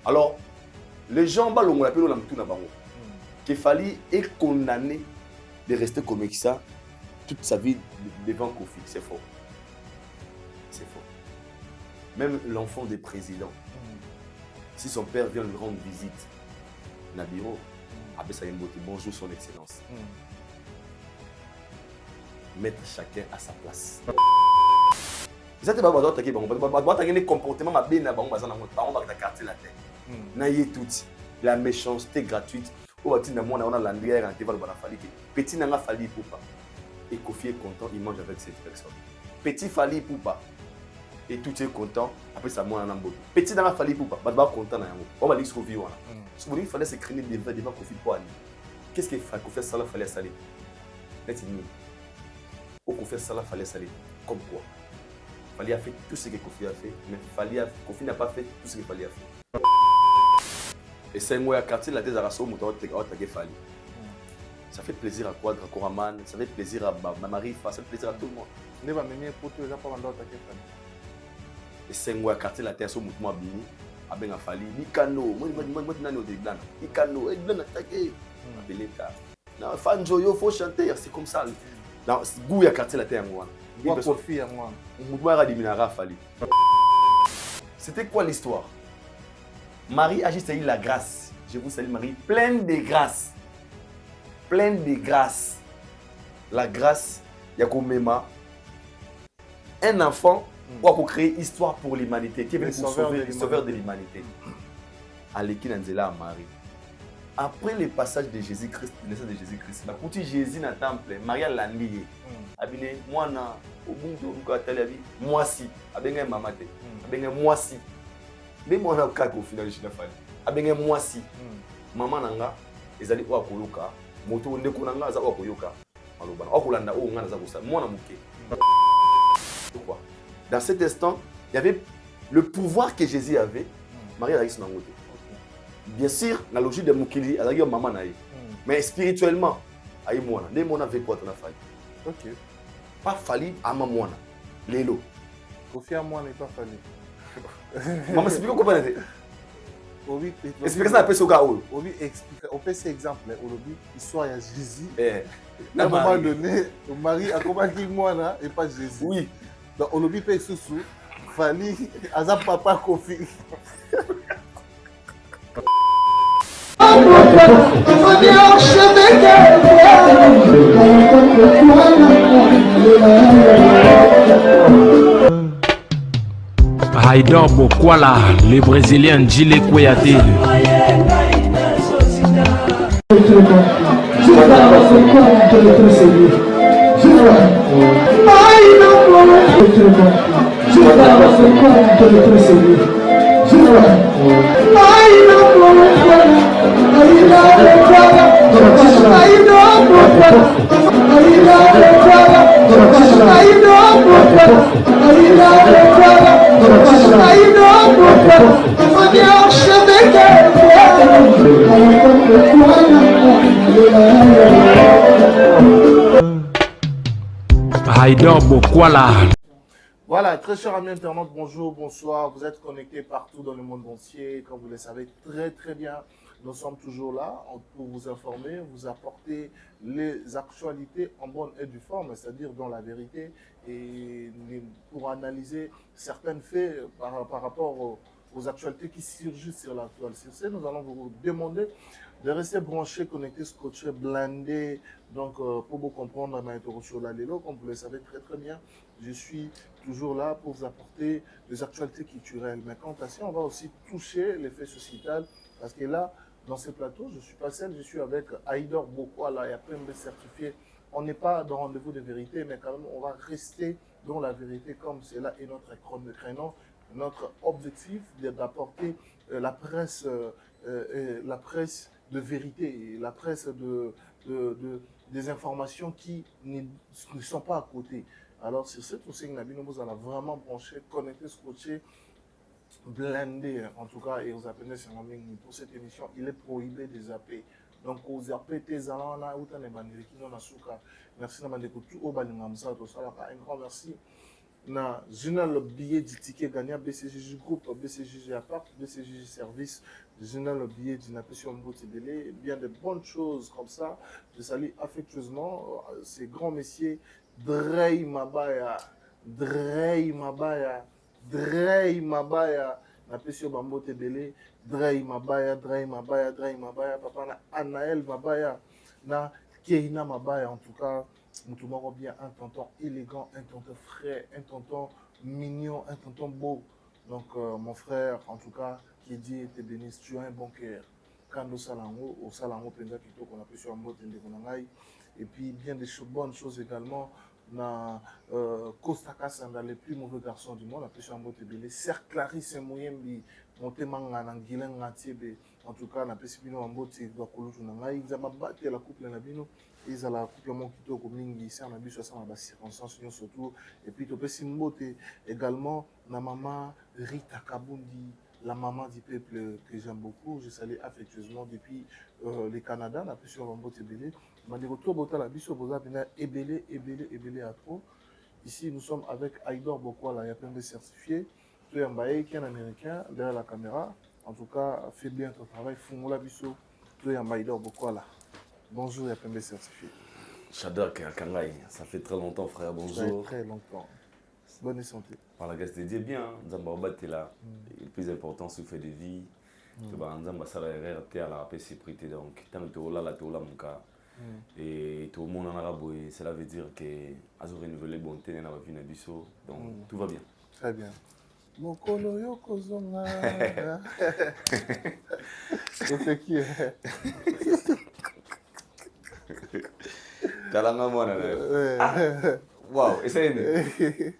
Alors, les gens, on l'appelle l'amtouna bango. Qu'il fallait être condamné de rester comme ça toute sa vie devant Kofi. C'est faux. C'est faux. Même l'enfant des présidents, si son père vient lui rendre visite, Nabiro, bonjour son excellence. Mettre chacun à sa place. Ça te va attaquer les comportements ma bien dans la quartier la tête. Naïe tout la méchanceté gratuite. Au bâti na moi on a l'andrière en téval bana fali petit nanga fali poupa et Kofi est content, il mange avec cette personne. Petit fali poupa et tout est content après ça moi en ambo. Petit nanga fali poupa ba content na yango. On va dire Kofi wana. Ce qu'il fallait c'est créer des devant Kofi pour aller. Qu'est-ce qu'il fallait Kofi ça fallait saler. Net ni. Au Kofi ça fallait saler comme quoi. Fallait a fait tout ce que Kofi a fait mais Kofi n'a pas fait tout ce qu'il fallait faire. Et c'est un quartier la tête à rasso ça fait plaisir à Quadra Koraman, ça fait plaisir à Marifa, ça fait plaisir à tout le monde. Et c'est un quartier la tête à rasso mouvement bini a ben fali ni kano moi nani de blanc ni kano et blanc attaqué appelé ta non fan joyo faut chanter c'est comme ça dans goût ya quartier la tête à moi Kofi à moi mouvement radimina fali. C'était quoi l'histoire? Marie a juste eu la grâce. Je vous salue Marie, pleine de grâce. Pleine de grâce. La grâce, il y a comme Mema. Un enfant pour créer histoire pour l'humanité, qui est venu pour sauver le sauveur de l'humanité. Aleki Nanzela à Marie. Après le passage de Jésus-Christ, le naissance de Jésus-Christ, la petite Jésus dans le temple, Maria l'a lié. Abine, moi, au bout de moi si, abine mamate, abine moi si. Mais moi na ka ko final china fali abenge mwasi mama nanga ezali kwa koluka moto ndeko nanga za kwa koyoka maloba na okulanda o ngana za kusa mwana muke. Pourquoi? Dans cet instant il y avait le pouvoir que Jésus avait. Marie a son ngote bien sûr la logique de mukili azaki maman na ye mais spirituellement ayi mwana ne mwana avec quoi na fali. OK, pas fali ama mwana lelo Kofi a mwana pas fali. Maman, c'est plus comment on explique ça un peu sur Gaoul. On explique, on fait cet exemple. Aujourd'hui, l'histoire de Jésus. À un moment donné, le mari a accompagné moi et pas Jésus. Oui. Donc, on oublie pas sous Fali, Azap Papa Kofi. Haïdor Bokwala, le Brésilien Gilles Kouyaté. Haïdor Bokwala. Voilà, très chers amis internautes, bonjour, bonsoir. Vous êtes connectés partout dans le monde entier. Comme vous le savez très bien, nous sommes toujours là pour vous informer, vous apporter les actualités en bonne et due forme, c'est-à-dire dans la vérité, et pour analyser certains faits par rapport aux actualités qui surgissent sur la toile. Sur ce, nous allons vous demander de rester branchés, connectés, scotchés, blindés. Donc, pour vous comprendre, sur la Lelo, comme vous le savez très bien, je suis toujours là pour vous apporter des actualités culturelles. Mais quant à ça, on va aussi toucher l'effet sociétal, parce que là, dans ce plateau, je ne suis pas seul, je suis avec Haïdor Bokwala et après me certifier. On n'est pas dans rendez-vous de vérité, mais quand même, on va rester dans la vérité comme cela est notre créneau. Notre objectif d'apporter la presse de vérité, la presse des informations qui ne sont pas à côté. Alors, sur cette aussi, nous vous allons vraiment brancher, connecter, scotcher, blindé en tout cas, et vous appelez pour cette émission, il est prohibé de zapper. Donc, vous appelez tes alants là, ou t'en es bandé qui n'en a souka. Merci d'avoir écouté tout au Balingamsa, tout ça là, un grand merci na le billet du ticket gagnant BCJ Group, BCJ Appart, BCJ Service, le billet du Napession Mbotebele, bien de bonnes choses comme ça. Je salue affectueusement ces grands messieurs, Drey Mabaya, Napession Mbotebele, Drey Mabaya, papa na Anaël Mabaya, na Keina Mabaya, en tout cas. Moutoumaro bien, un tonton élégant, un tonton frais, un tonton mignon, un tonton beau. Donc, mon frère, en tout cas, qui dit te bénisse, tu as un bon cœur. Quand au Salango, Penza Kito, qu'on a pu sur un mot, et puis bien des bonnes choses également. Na Costa Casa, dans les plus mauvais garçons du monde, on a pu sur un mot, Serre Clarisse Mouyembi, monté manga, Nanguilin, Natiebe. En tout cas, on a pu sur un mot, ils ont battu la couple de Nabino. Ils ont la coupe de mon kito comme lingi ici on a vu sur ça dans circonstances surtout et puis tu peux simboter également la maman Rita Kabundi, la maman du peuple que j'aime beaucoup, je salue affectueusement depuis le Canada, la plus sur Mbote Belé. Mais de retour botta la biso boza bina ebelé à trop. Ici nous sommes avec Aïdor Bokwala, il y a plein de certifiés. Tu es un baïe qui est un américain derrière la caméra. En tout cas, fais bien ton travail, fous-moi la biso. Tu es un Aïdor Bokwala. Bonjour, il y a plein de certifiés. J'adore Kangaï, ça fait très longtemps frère, bonjour. Très longtemps. Bonne santé. Par la grâce de Dieu, bien, Nzamba est là. Le plus important, c'est fait de vie. Nzamba ça la la paix sécurité donc tant que tu là mon cas. Et tout le monde en arabe, cela veut dire que azo renouveler bonté dans la vie na biso donc tout va bien. Très bien. Mokolo yoko zonga. C'est qui est Talanga mwana là. Waouh, essaye.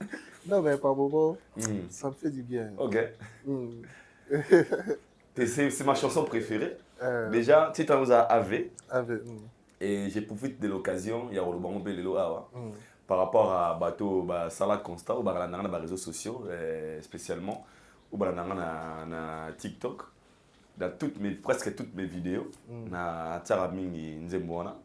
Non mais pas bobo. Ça me fait du bien. OK. C'est ma chanson préférée. Déjà, tu t'en as AV. Et j'ai profité de l'occasion, il y a par rapport à bateau Salah Constat ou dans les réseaux sociaux spécialement ou dans TikTok dans presque toutes mes vidéos na Tsaraming Nzemwana.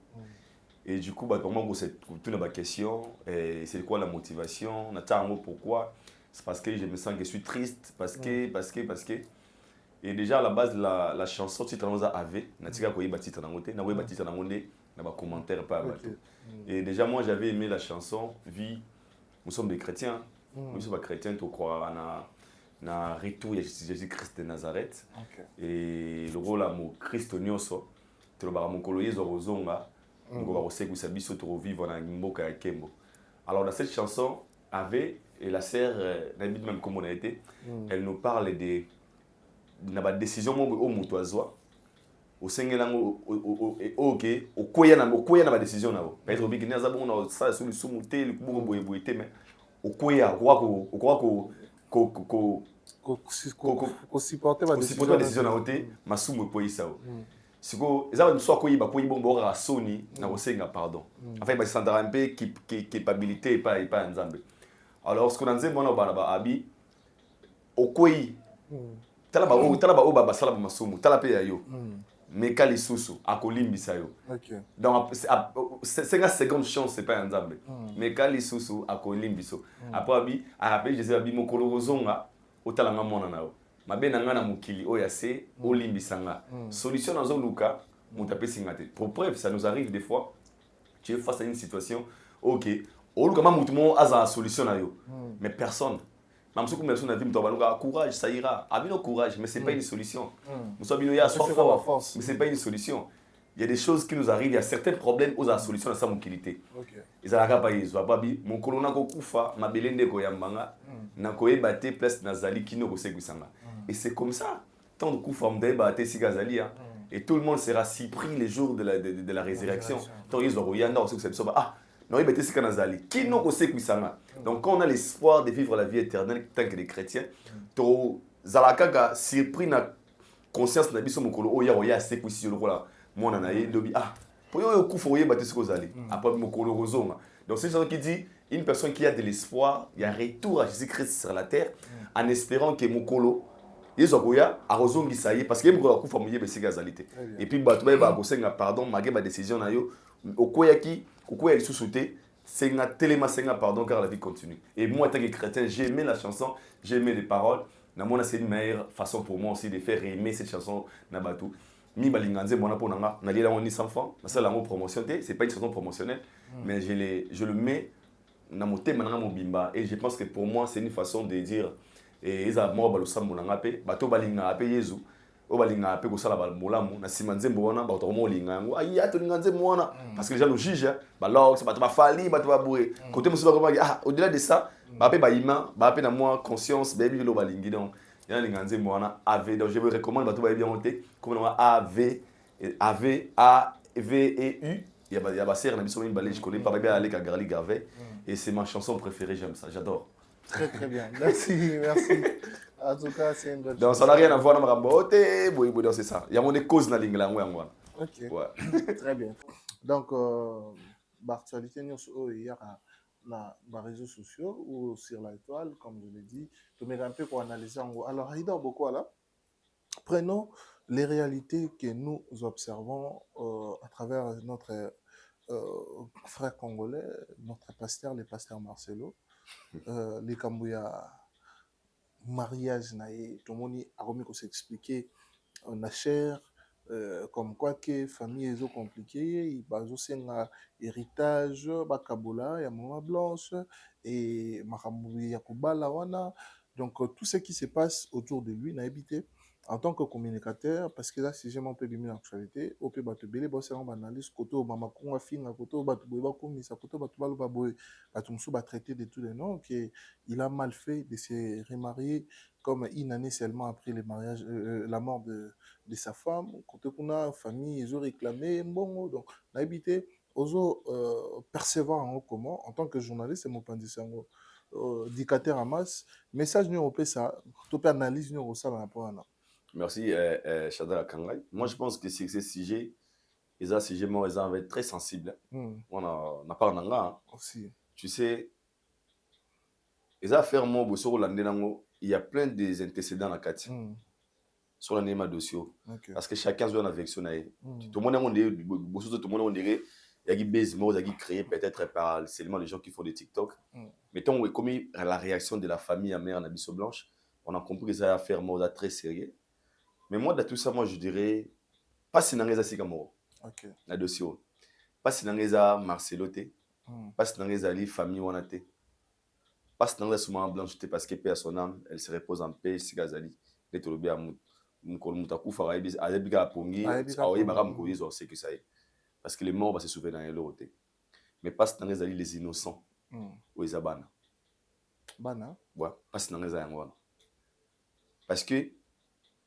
Et du coup pour moi c'est toute une question c'est quoi la motivation na Tsarango pourquoi c'est parce que je me sens que je suis triste parce que et déjà à la base la chanson titre nous a AV na tika ko yeba titre nango te na yeba titre nango nde na ba commentaire pas bateau. Et déjà moi j'avais aimé la chanson vu nous sommes des chrétiens nous sommes des chrétiens tu crois na retour de Jésus-Christ de Nazareth et le rôle à mon Christ nyoso tu le bara mokolo yezo rozonga ngo ba kosekisa biso to vivre na mboka ya Kembo. Alors dans cette chanson avait et la sœur David même comme on a été elle nous parle de na décision au mutoazwa au sengelango OK au koya na décision na ba être big na za bon na ça sur le sumuté le kubo boyeboité mais au koya ko supporter la décision na oté masumu poisa siko ezaba soit koyiba koyibombo ra soni na kosenga pardon enfin ba sentara un peu capabilité pas nzambe. Alors ce qu'on a dit bon na ba abi au koyi tala ba oba sala ba masumu tala pe yo meka lisusu akolimbisa yo donc 50 secondes chance c'est pas nzambe meka lisusu akolimbiso après abi a rappelé Jésus abi mokolo rozonga otala nga mona na yo mabe na nga na mokili oya se olimbisanga solution dans luka mutapesi ngate pour preuve ça nous arrive des fois tu es face à une situation OK oluka ma mutumo aza solution na yo mais personne. Même si personne n'a vu courage, ça ira. Abino courage, mais ce n'est pas une solution. Nous sommes à soif fort, mais ce n'est pas une solution. Il y a des choses qui nous arrivent, il y a certains problèmes où la solution est sa mobilité. Ils ont pas ils ont pas dit mon colonna ko kufa, ma belende ko yambanga, na ko ebate place nazali kino ko segusanga. Et c'est comme ça. Tant de kufa on débate si gazali et tout le monde sera si pris les jours de la résurrection. Tant ils ont yanda aussi que c'est ah non, il c'est Kanazali. Qui nous sait qui ça. Donc quand on a l'espoir de vivre la vie éternelle tant que les chrétiens, to zalaka surpris na conscience na biso mokolo oya c'est que si le roi mon anaye dobi ah pour yo kufoye batisi kozali après mokolo rozonga. Donc c'est ça qui dit une personne qui a de l'espoir, il y a retour à Jésus-Christ sur la terre en espérant que mokolo yezokoya arozongi ça y est parce que mokolo kufa moye be sigazalité. Et puis batu ba kosenga pardon magé ba décision na yo okoyaki kokoya lisusu te Senga, Téléma Senga, pardon, car la vie continue. Et moi, en tant que chrétien, j'ai aimé la chanson, j'ai aimé les paroles. C'est une meilleure façon pour moi aussi de faire aimer cette chanson. Nabatou. Mi balinganze, mon pour nanga, n'a lié ni sans fond. C'est la mot promotion, c'est pas une chanson promotionnelle, mais je le mets dans mon thème, dans mon bimba. Et je pense que pour moi, c'est une façon de dire, et ils ont mort balusa mon nanga pe, bato balinga pe Yesu. O balinga pe ko sala ba molamu na simanze mbona ba to mo linga ngo ayi ato linganze mona parce que les gens nous jugent ba log ba to ba fali ba to ba bourré côté musu ba ko ah au-delà de ça ba pe ba ima ba pe na moi conscience baby lo balingi donc ya linganze mona ave donc je vous recommande ba to ba bien monter comme on a v a v e u il y a ba serre na biso min balé je connais pas bien aller Garli Garvey et c'est ma chanson préférée, j'aime ça, j'adore. Très très bien, merci, merci. En tout cas, c'est une bonne chose. Donc ça n'a rien à voir avec Rambote, c'est ça. Il y a mon cause dans l'ingla. Ok, ouais. Très bien. Donc, l'actualité, nous il y a les réseaux sociaux ou sur l'étoile, comme je l'ai dit, tu mets un peu pour analyser en gros. Alors, Aïda beaucoup là, prenons les réalités que nous observons à travers notre frère congolais, notre pasteur, le pasteur Marcelo. Les Kambouya mariage naïe tout le monde a remis qu'on s'expliquer en chair comme quoi que famille est compliquée il va aussi un héritage bakabola ya maman blanche et makambu ya kubala wana donc tout ce qui se passe autour de lui n'a habité en tant que communicateur, parce que là, si j'ai mon peu de l'actualité, au peu de belé, bosse en analyse, koto mama konga finga, koto batu boy ba komisa, koto batu balu ba boy, batu musu ba traité de tous les noms, que il a mal fait de se remarier comme une année seulement après le mariage, la mort de sa femme. Koto kuna famille, ils ont réclamé, bon, donc n'a habité, oso percevoir en comment, en tant que journaliste, c'est mon pandisango. Dictateur à masse, message nous on ça, tu peux analyse nous ça dans la point. Merci, Chadra Kangay. Moi, je pense que ces sujets, les sujets, moi, ils sont très sensibles. On a pas d'anga. Aussi. Tu sais, les affaires, moi, il y a plein des antécédents à Kati. Sur l'anima dossier. Parce que chacun a une affection. Tout le monde dirait, il y a des bêtises qui créé peut-être par seulement les gens qui font des TikTok. Mettons, comme la réaction de la famille à mère Nabiso Blanche, on a compris que ça a fait un très sérieux. Mais moi, de tout ça, moi, je dirais, pas si n'angeza Sigamoro. Ok. La dossier. Pas si n'angeza Marcelo te. Pas si n'angeza li famille wanate. Pas si n'angeza Souma Blanche te parce que paix à son âme, elle se repose en paix, si Gazali. Les Tolobé à Moutakouf, à Ayebiga à Pongi, à Oyebara Mkoyiz, on sait que ça y est. Parce que les morts vont se souvenir dans l'autre. Mais pas si n'angeza les innocents. Ou les abana. Bana? Ouais, pas si n'angeza Yangwana. Parce que,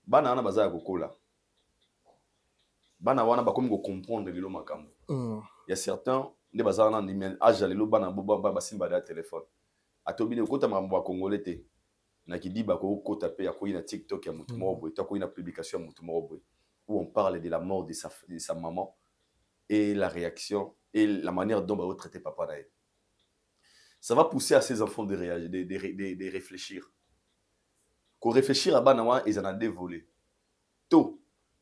bana wana baza ya kokola bana wana bakomi ko comprendre lelo makambo il y a certains ne baza na ndimi âge lelo bana ba basimba da téléphone atobine kota makambo ya congolais te na kidiba ko kota pe ya ko ina TikTok ya mutu moko boy to ko ina publication ya mutu moko boy où on parle de la mort de sa maman et la réaction et la manière dont va traiter papa na. Ça va pousser à ces enfants de réagir de réfléchir. Qu'on réfléchir à Banawa, ils en ont dévolé. Tôt,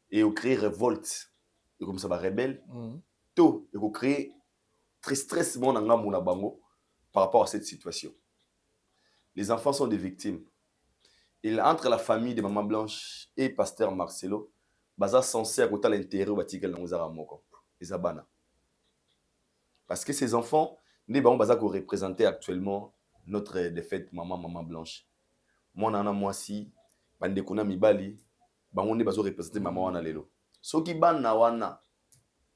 et on crée révolte. Et comme ça va rebelle. Tôt, et on crée très stress par rapport à cette situation. Les enfants sont des victimes. Et entre la famille de Maman Blanche et Pasteur Marcelo, baza censé à côté l'intérêt de les abana. Parce que ces enfants, les bons baza qu'on représentait actuellement notre défaite Maman Blanche. Moi nana moi si bande kona mibali bango ne bazo représenter maman wana lelo soki bana wana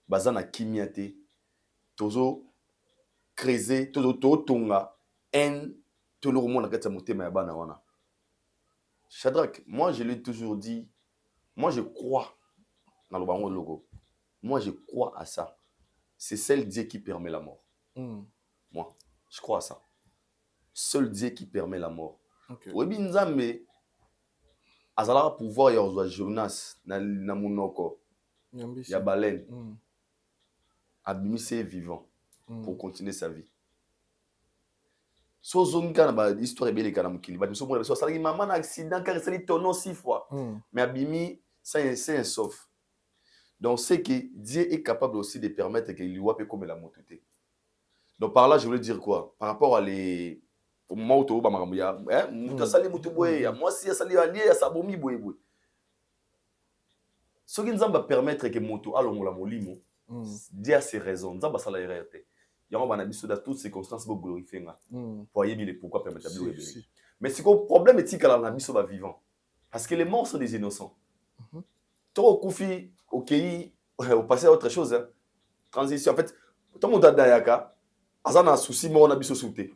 bazana kimia te tozo creuser tozo tonga en tolo mona kata motema ya bana wana. Shadrach, moi je l'ai toujours dit, moi je crois dans le bango logo, moi je crois à ça, c'est seul Dieu qui permet la mort. Moi je crois à ça, seul Dieu qui permet la mort. Webi nzambe azala pouvoir ya ozwa Jonas na munoko ya baleine abimise vivant pour continuer sa vie. So zonga na ba histoire ebele kana mukili ba so mona so sala maman na accident car sali tonneau 6 fois mais abimi c'est un sauf. Donc c'est que Dieu est capable aussi de permettre que lui wape comme la mototé. Donc par là, je voulais dire quoi? Par rapport à les... Au moment où tu as makambo ya, mutu asali mutu boye, ya mwasi asali allié ya sabomi boye boye. Ce qui nous va permettre que moto alongola molimo, Dieu a ses raisons, nous avons ça la RRT. Il y a un biso dans toutes circonstances pour glorifier nga. Pour y le pourquoi permettre de le bénir. Mais c'est que le problème est que la biso va vivant. Parce que les morts sont des innocents. Trop koufi au pays, au passé à autre chose, hein. Transition en fait, tout le monde a dayaka, azan a souci mort na biso souté.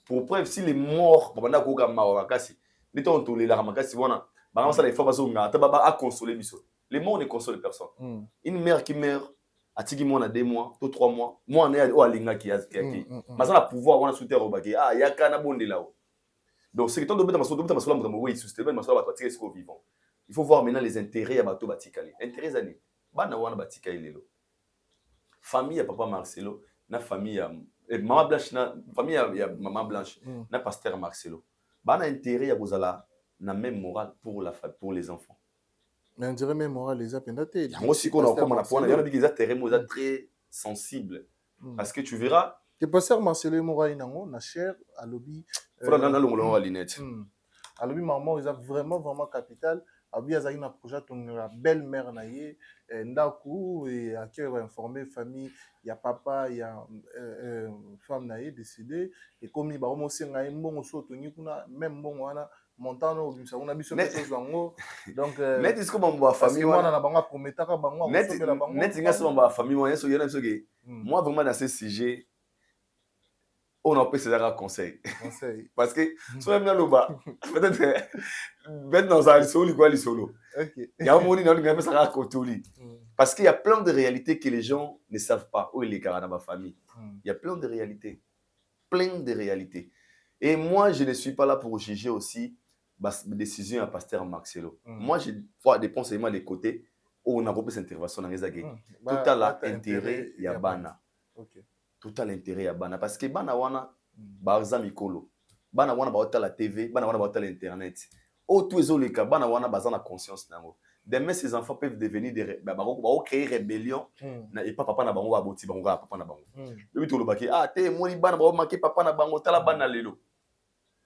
Pour preuve si les morts pendant ko ka mawakasi, les temps to les la ramakasi wana, ba ça les fois bazo nga ta ba a consoler biso. Les morts ne consolent personne. Une mère qui meurt atiki mona 2 mois, 3 mois, moi on est au alinga qui qui. Mais ça a pouvoir wana souter au baki. Ah yaka na bonde là. Donc c'est que tant de beta maso la oui, système maso ba atiki est vivant. Il faut voir maintenant les intérêts à bateau batikali. Intérêts années. Bana wana batikali lelo. Famille à papa Marcelo, na famille à maman Blanche, na famille à maman Blanche, na pasteur Marcelo. Bana intérêt à bozala na même morale pour les enfants. Mais on dirait même moral les appendatés. Moi aussi qu'on a comme on a point, il y en a qui sont très sensibles parce que tu verras que pasteur Marcelo moral nango na cher à lobby. Faut dans le linette. À lobby maman ils a vraiment capital. Abi azali na projet ton la belle-mère na ye ndaku et à qui va informer famille il y a papa il y a femme na ye décidé et comme il ba mo senga mbongo so to kuna même mbongo wana montant obimisa kuna biso quelque chose donc net est comme ma famille wana na bango prometaka bango somela bango net inga so ma famille wana so yena so que moi vraiment dans ce sujet on a pris un conseil. Parce que, si on est là, peut-être, maintenant, ça a solo, quoi, les solo. Il y a un moment où on a ça parce qu'il y a plein de réalités que les gens ne savent pas. Où est les gars dans ma famille? Il y a plein de réalités. Plein de réalités. Et moi, je ne suis pas là pour juger aussi les décisions à pasteur Marcelo. Moi, j'ai dépensé des côtés où on a repris cette intervention dans les aguets. Tout à l'intérêt, il y a Bana. Tout à l'intérêt à bana parce que bana wana baza mikolo bana wana ba la TV bana wana ba l'internet tous les cas bana wana baza na conscience nango demain ces enfants peuvent devenir des créer rébellion na et papa na bango ba boti bango papa na bango le to lo baki te moni bana ba manquer papa na bango tala bana lelo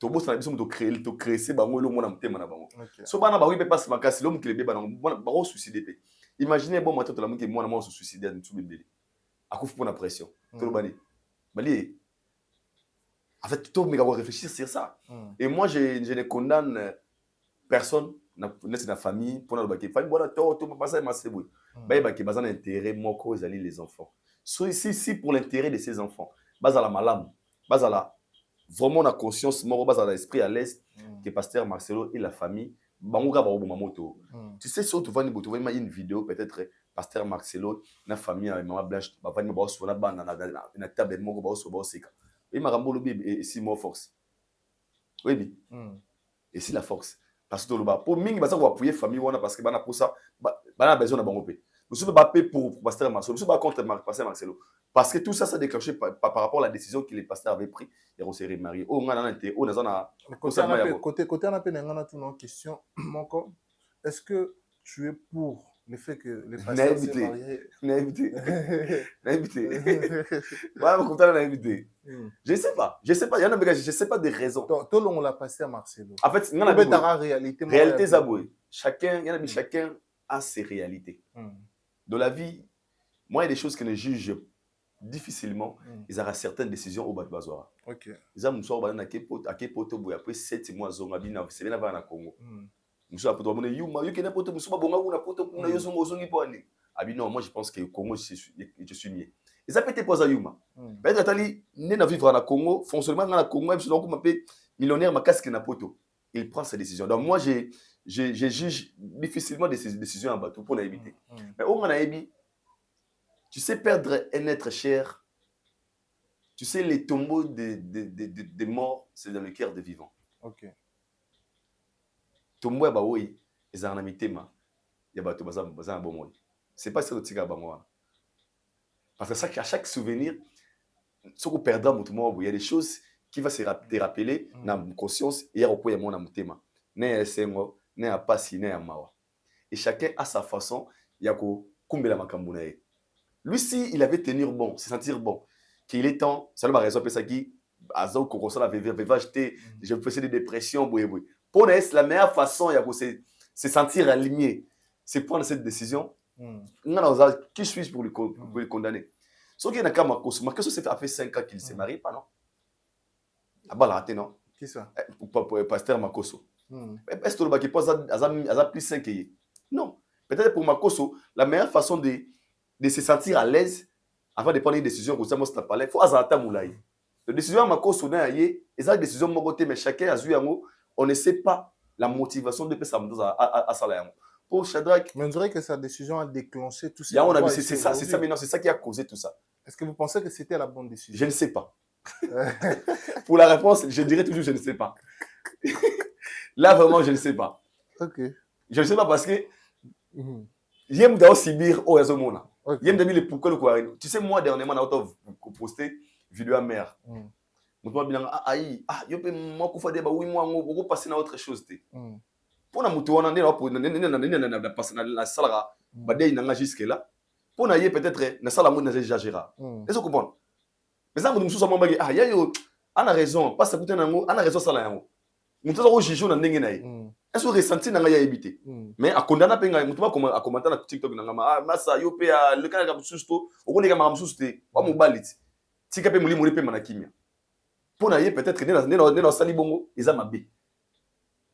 to bossa na biso to créer c'est bango lo mona mtema na bango so bana ba oui peut pas se makasi lo mukele be bana ba suicider pe imaginez bon matin to la muke mona mo se suicider na tubembele akoufu pour la pression. En fait, tout le monde réfléchir sur ça. Et moi, je ne condamne personne dans la famille pour la famille. Voilà, tout passer ma c'est oui. Qui bazan intérêt moi cause les enfants. Si pour l'intérêt de ces enfants, bazala malam, bazala vraiment la conscience, moi bazala l'esprit à l'aise que pasteur Marcelo et la famille bangoka ba oboma moto. Tu sais surtout vani boto vraiment une vidéo peut-être pasteur Marcelo na famille avec maman Blanche ba vani ba so na bana na table moko ba so ba seka. Et marambo lobi et si mo force. Oui. Et si la force parce que loba pour mingi ba ça ko appuyer famille wana parce que bana pour ça bana besoin na bango pe. Nous sommes pas payés pour pasteur Marcelo, nous sommes pas contre pasteur Marcelo parce que tout ça ça déclenché par rapport à la décision que les pasteurs avaient pris et on s'est remarié. Oh on a été on a côté on a peine ngana tout non question moko est-ce que tu es pour le fait que les pasteurs se marient naïveté voilà comme ça naïveté je sais pas il y en a je sais pas des raisons tout long la pasteur Marcelo en fait on a réalité zaboué chacun il y en a chacun a ses réalités dans la vie moi il y a des choses que je juge difficilement ils auront certaines décisions au Batbazora. OK. Ils ont muso ba na kepoto boya après 7 mois zonga bina c'est bien avant na Congo. Muso apoto mona yuma yo kena poto muso ba bonga kuna poto kuna yo zongo zongi poni. Abi non moi je pense que Congo je suis mieux. Ils ont pété posa yuma. Peut-être atali né na vivre na Congo fonctionnement na Congo même si donc m'appelle millionnaire ma casque na poto. Il prend ses décisions. Donc moi je juge difficilement de ces décisions en bateau pour l'éviter. Mais on a ébi tu sais perdre un être cher. Tu sais, les tombeaux des morts, c'est dans le cœur des vivants. Ok. Tombeau, bah oui, ils ont un ami tema. Il y a un bon mot. C'est pas ça le tigre à parce que ça, à chaque souvenir, ce qu'on perdra, il y a des choses qui vont se rappeler dans la conscience et il y a un tema. Né à Sengo, né à Passi, né à Mawa. Et chacun a sa façon, il y a ko kumbela makambunae. Lui, si il avait tenir bon, se sentir bon, qu'il est temps, ça m'a raison, ça qui, Azo, Kokosala, va acheter, je me faisais des dépressions, oui. Pour nous, la meilleure façon, il y a se sentir aligné, c'est prendre cette décision. Qui suis-je pour le condamner? Ce qui est dans Makoso, ça fait 5 ans qu'il ne se marie pas, non? Ah, bah, raté, non? Qui ça? Pour pasteur Makoso. Est-ce que tu as plus 5 ans? Non. Peut-être pour Makoso, la meilleure façon de se sentir à l'aise avant de prendre une décision, comme ça, moi, je parlé, il faut azata moulaï. La décision à Makoso, c'est une décision de côté, mais chacun a vu, on ne sait pas la motivation de ça à Salayamo. Pour Shadrach. Mais on dirait que sa décision a déclenché tout ça. C'est ça, maintenant, c'est ça qui a causé tout ça. Est-ce que vous pensez que c'était la bonne décision? Je ne sais pas. Pour la réponse, je dirais toujours je ne sais pas. Là, vraiment, je ne sais pas. Ok. Je ne sais pas parce que j'aime d'ailleurs Sibir au Yazomona. J'aime d'ailleurs pourquoi le quoi. Tu sais, moi, dernièrement, on a posté vidéo à mère. Moi, je dis, yo peux moi qu'on fait des oui, moi, on va passer à autre chose. Pour na mutu wana ndena pour na passer na la salara badei nanga jusque là. Pour na yé peut-être na sala mo na exagéra. Est-ce que vous comprenez? Mais ça, nous sommes mambagi, yo, on a raison, parce que on a raison, ça là. Nous sommes jugeons dans n'engagé. Est-ce que ressenti n'a pas évité? Mais à condamner penga, nous sommes comme à commenter dans TikTok n'anga massa yo pe le cas de susto, au qu'on est comme susto, wa mo balit. Si capé muli pe manakimia. Pour na yé peut-être ne sali bongo, ils a mabé.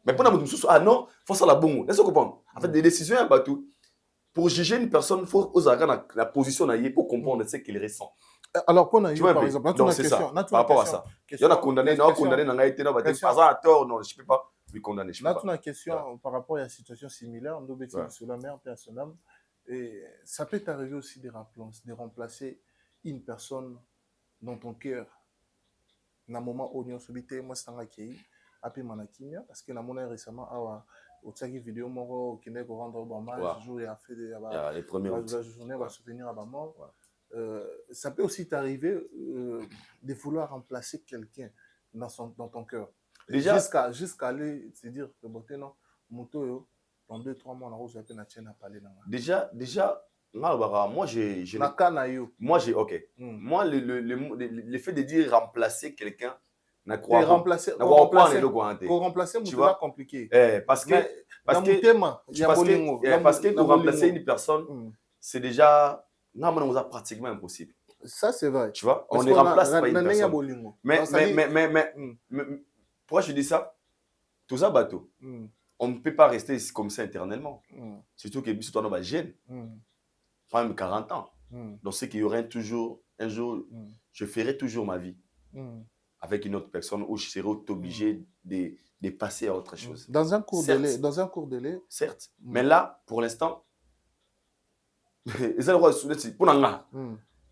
Mais pour nous susto, non, faut ça la bongo. Est-ce que vous comprenez? En fait, des décisions à bateau. Pour juger une personne, il faut oser la position na yé pour comprendre ce qu'il ressent. Alors, pour nous, par exemple, non, c'est ça. Par rapport à ça. Il y en a condamné, non, condamné, n'a été, non, à tort, non, je ne peux pas lui condamner. Là, une question par rapport à une situation similaire, nous bétons sur la mère, personne âme, et ça peut t'arriver aussi de remplacer une personne dans ton cœur. Dans le moment où on se dit, moi, c'est un accueil, après Manakimia, parce que dans mon récemment, au tsaki vidéo, moi, qui n'est pas rendre hommage, jour et a fait les premiers journées, va souvenir à ma mort. Ça peut aussi t'arriver de vouloir remplacer quelqu'un dans ton cœur. Jusqu'à aller se dire que non, moto, dans 2-3 mois, on a peu na tienne à parler. Déjà, moi j'ai ok. Moi le fait de dire remplacer quelqu'un n'a quoi remplacer tu vois compliqué. Parce que pour remplacer une personne, c'est déjà pratiquement impossible. Ça, c'est vrai. Tu vois, on ne remplace pas une personne. Mais pourquoi je dis ça? Tout ça, bateau. On ne peut pas rester comme ça éternellement. Surtout que si tu es jeune, même 40 ans. Donc, c'est qu'il y aurait toujours, un jour, je ferai toujours ma vie avec une autre personne où je serai obligé de passer à autre chose. Dans un court délai. Certes. Mais là, pour l'instant,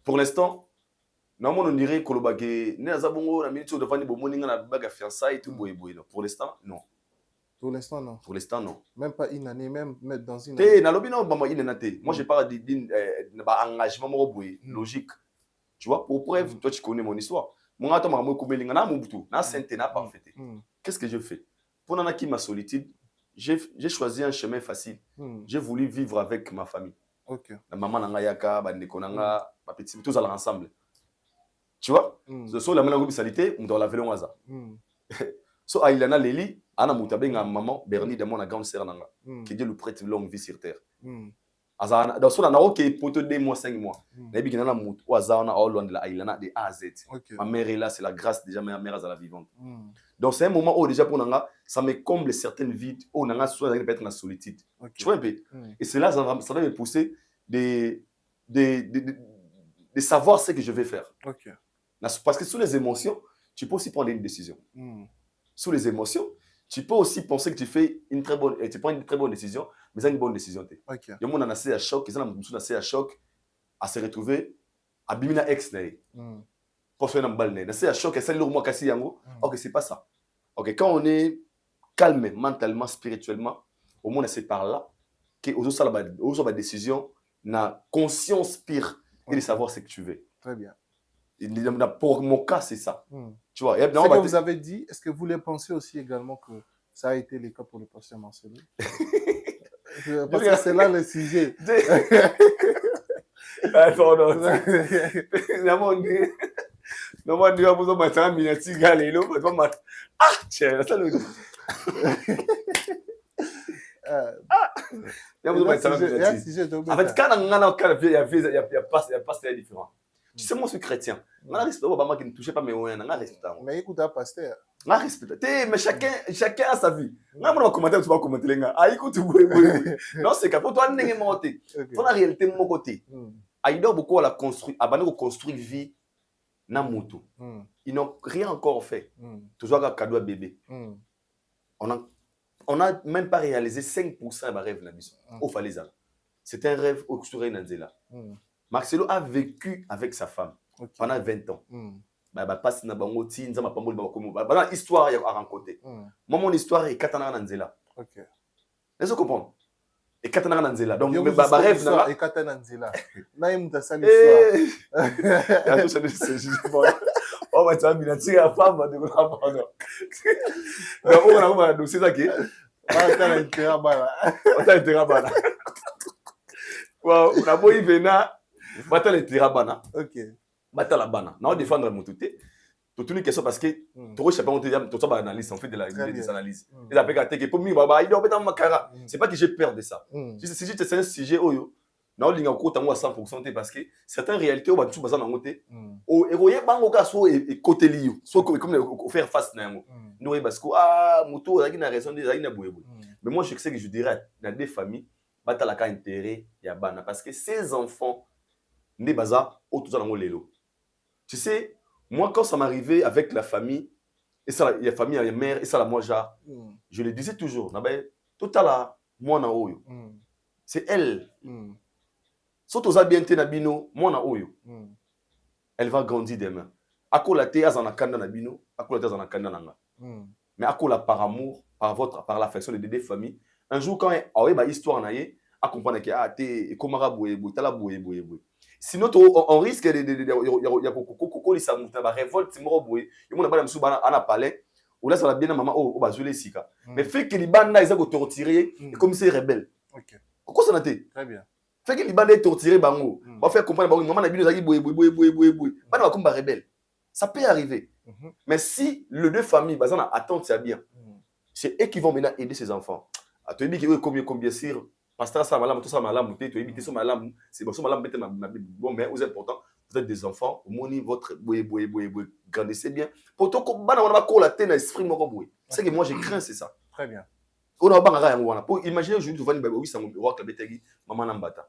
pour l'instant, on dirait que pour l'instant, non. Pour l'instant, non. Pour l'instant, non. Même pas une année, même dans une année. Moi, je parle d'engagement logique. Tu vois, pour preuve, toi, tu connais mon histoire. Qu'est-ce que je fais? Pour ma solitude, j'ai choisi un chemin facile. J'ai voulu vivre avec ma famille. Okay. La maman nangayaka, bandeko nanga, ma petite, tous allons ensemble. Tu vois? Ce sont la meilleure spécialité, on doit la vélo waza. So Ailana Leli, ana mutabenga maman Bernie de mon grande sœur nanga, qui dit le prêtre longue vie sur terre. Azana dans son anaro qui poto 2 mois 5 mois. Nabi kinana mut wazana all on de la Ailana de A à Z. Ma mère est là, c'est la grâce déjà ma mère à la vivante. Donc c'est un moment où déjà pour nanga, ça me comble certaines vides où nanga soit peut être dans la solitude. Tu vois un peu? Et c'est là ça va me pousser de savoir ce que je vais faire. Parce que sous les émotions, tu peux aussi prendre une décision. Sous les émotions, tu peux aussi penser que tu prends une très bonne décision, mais c'est une bonne décision. Il y a des gens qui sont assez à choc, à se retrouver à Bimina ex. Pour faire une balle, c'est à choc, c'est lourd, moi, casser yango. Ok, c'est pas ça. Ok, quand on est calme mentalement, spirituellement, au moins c'est par là que on a une décision, na conscience pire et de savoir ce que tu veux. Très bien. Pour mon cas, c'est ça. Tu vois, ce que vous avez dit, est-ce que vous voulez penser aussi également que ça a été le cas pour le pasteur Marcelo? Parce que c'est là le sujet. Non, moi, je vais vous mettre un miniature galé. Ah, tiens, ça le. En fait, quand on a il y a pas c'est différent. Tu sais, moi, je suis chrétien. On a respecté, maman qui ne touchait pas mes moyens. On a respecté. Mais écoute, pasteur. On a respecté. Mais chacun a sa vie. On a commenté, tu vas commenter les gars. Ah, écoute, non, c'est pour toi, on n'est pas monté. Pour la réalité, mon côté. Aïda beaucoup à la construire, à construire vie na moto. Ils n'ont rien encore fait. Toujours un cadeau à bébé. On a même pas réalisé 5% de ma rêve na biso. Au Falaiza. C'est un rêve au Kusure Nanzela. Marcelo a vécu avec sa femme pendant 20 ans. Bah passe na bango ti nzama pambo ba komo. Bah histoire à rencontrer. Moi mon histoire est Katana Nanzela. OK. Est-ce que vous comprenez? Et Katana Nanzela. Donc bah rêve na et Katana Nanzela. Na imuta sali histoire. Ya tout ça c'est oh bah tu as mis la tire à femme de la femme. Donc on a dossier ça qui Attends intérêt bana. Attends intérêt bana. Wow, on a beau y venir, attends intérêt bana. OK. Attends la bana. Non défendre mon touté. Toute une question parce que tu sais pas on te dit tout ça ba analyse, on fait des analyses. Et après quand que pour moi bah il doit être dans ma cara. C'est pas que j'ai peur de ça. Si je te c'est un sujet oyo na olinga ko tango à 100% parce que certaines réalités au ba tout bazana ngoté o eroye bango ka so et côté liyo so comme faire face na ngo nous parce que ah moto a une raison de na boye. Mais moi je sais que je dirais dans des familles bata la ka intérêt ya bana parce que ces enfants ne baza au tout ça ngo lelo. Tu sais moi quand ça m'arrivait avec la famille et ça la famille la mère et ça la moi je le disais toujours na ben tout à la moi na oyo c'est elle. Surtout ça bien na bino mona oyo elle va grandir demain akola te azana kanda na bino akola te azana kanda nanga mais akola par amour par l'affection de deux familles un jour quand awe ba histoire na ye a comprendre que ah te komara boye tala boye sinon on risque de ya kokoli sa muta ba révolte moro boye yo mona bana msuba ana palais ou là ça va bien maman o bazule sika mais fait que libanda ils ont torturé comme c'est rebelle. OK pourquoi ça n'a été très bien. Fait que les bandits torturés bango va faire comprendre bango maman na bino zaki boye bana comme rebelle ça peut arriver mais si les deux familles bazana attendre ça bien c'est eux qui vont maintenant aider ces enfants à te dire que combien sûr pasteur ça malam tout ça malam tu éviter ça malam c'est bon ça malam mettre bon mais aux important vous êtes des enfants au moni votre boye grandissez bien pour to ko bana wana ba ko la tête na esprit moko boye c'est que moi je crains c'est ça très bien. On a pas rien wana pour imaginer aujourd'hui tu vas ni oui ça mon roi la betegi maman nambata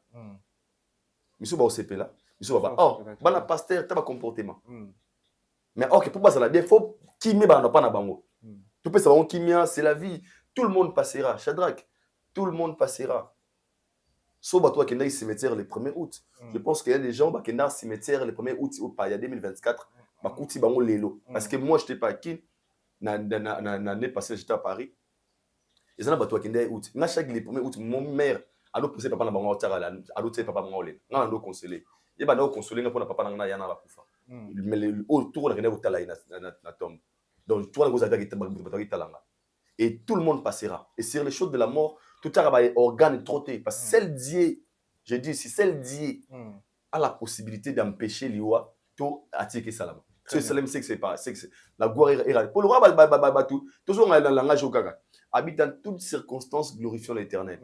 monsieur ba OCP là monsieur ba oh bana pasteur ta ba comportement mais OK pour ça la bien faut qui me ba pas na bango tout peut savoir qui c'est la vie tout le monde passera Shadrach tout le monde passera sauf toi qui est cimetière le 1er août je pense qu'il y a des gens qui sont cimetière le 1er août ou pas il y a 2024 ba kuti bango lelo parce que moi j'étais pas qui na l'année passée j'étais à Paris. Et ça n'a pas toi qui est août. N'a chaque les premiers août mon mère a l'autre poussé papa na bango tara la a l'autre papa mangolé. N'a ndo consoler. Et ba ndo consoler na papa na yana la kufa. Mais le autour la au tala na tombe. Donc toi la goza ta talanga. Et tout le monde passera. Et sur les choses de la mort, tout ça va organe trotté parce que celle Dieu, je dis si celle Dieu a la possibilité d'empêcher l'iwa to attirer salama. Ce salem c'est que c'est pas c'est que la gloire est pour le roi tout toujours dans le langage au gaga. Habite dans toutes circonstances glorifiant l'Éternel.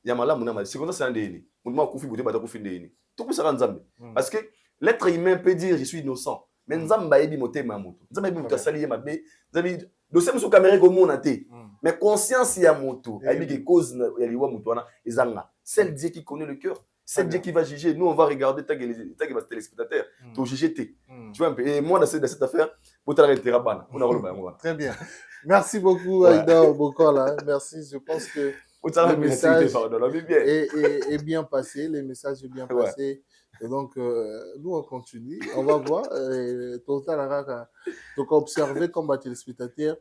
Yamala mona circonstance c'est un déni. Mouma kufi boté ba kufi déni. Tout pour ça nzambe. Parce que l'être humain peut dire je suis innocent. Mais nzamba yebi motema moto. Nzamba yebi mutasali mabe. Nzambi dossier muso caméra ko mona té. Mais conscience ya moto. Yebi que cause ya liwa moto wana ezanga. C'est Dieu qui connaît le cœur. C'est Dieu qui va juger. Nous on va regarder ta que téléspectateurs. Tu juger té. Tu vois un peu et moi dans cette affaire très bien. Merci beaucoup, Aïda Bokola. Merci. Je pense que le message est bien passé. Les messages sont bien passés. Et donc, nous, on continue. On va voir. Total, donc, observer comme téléspectateur,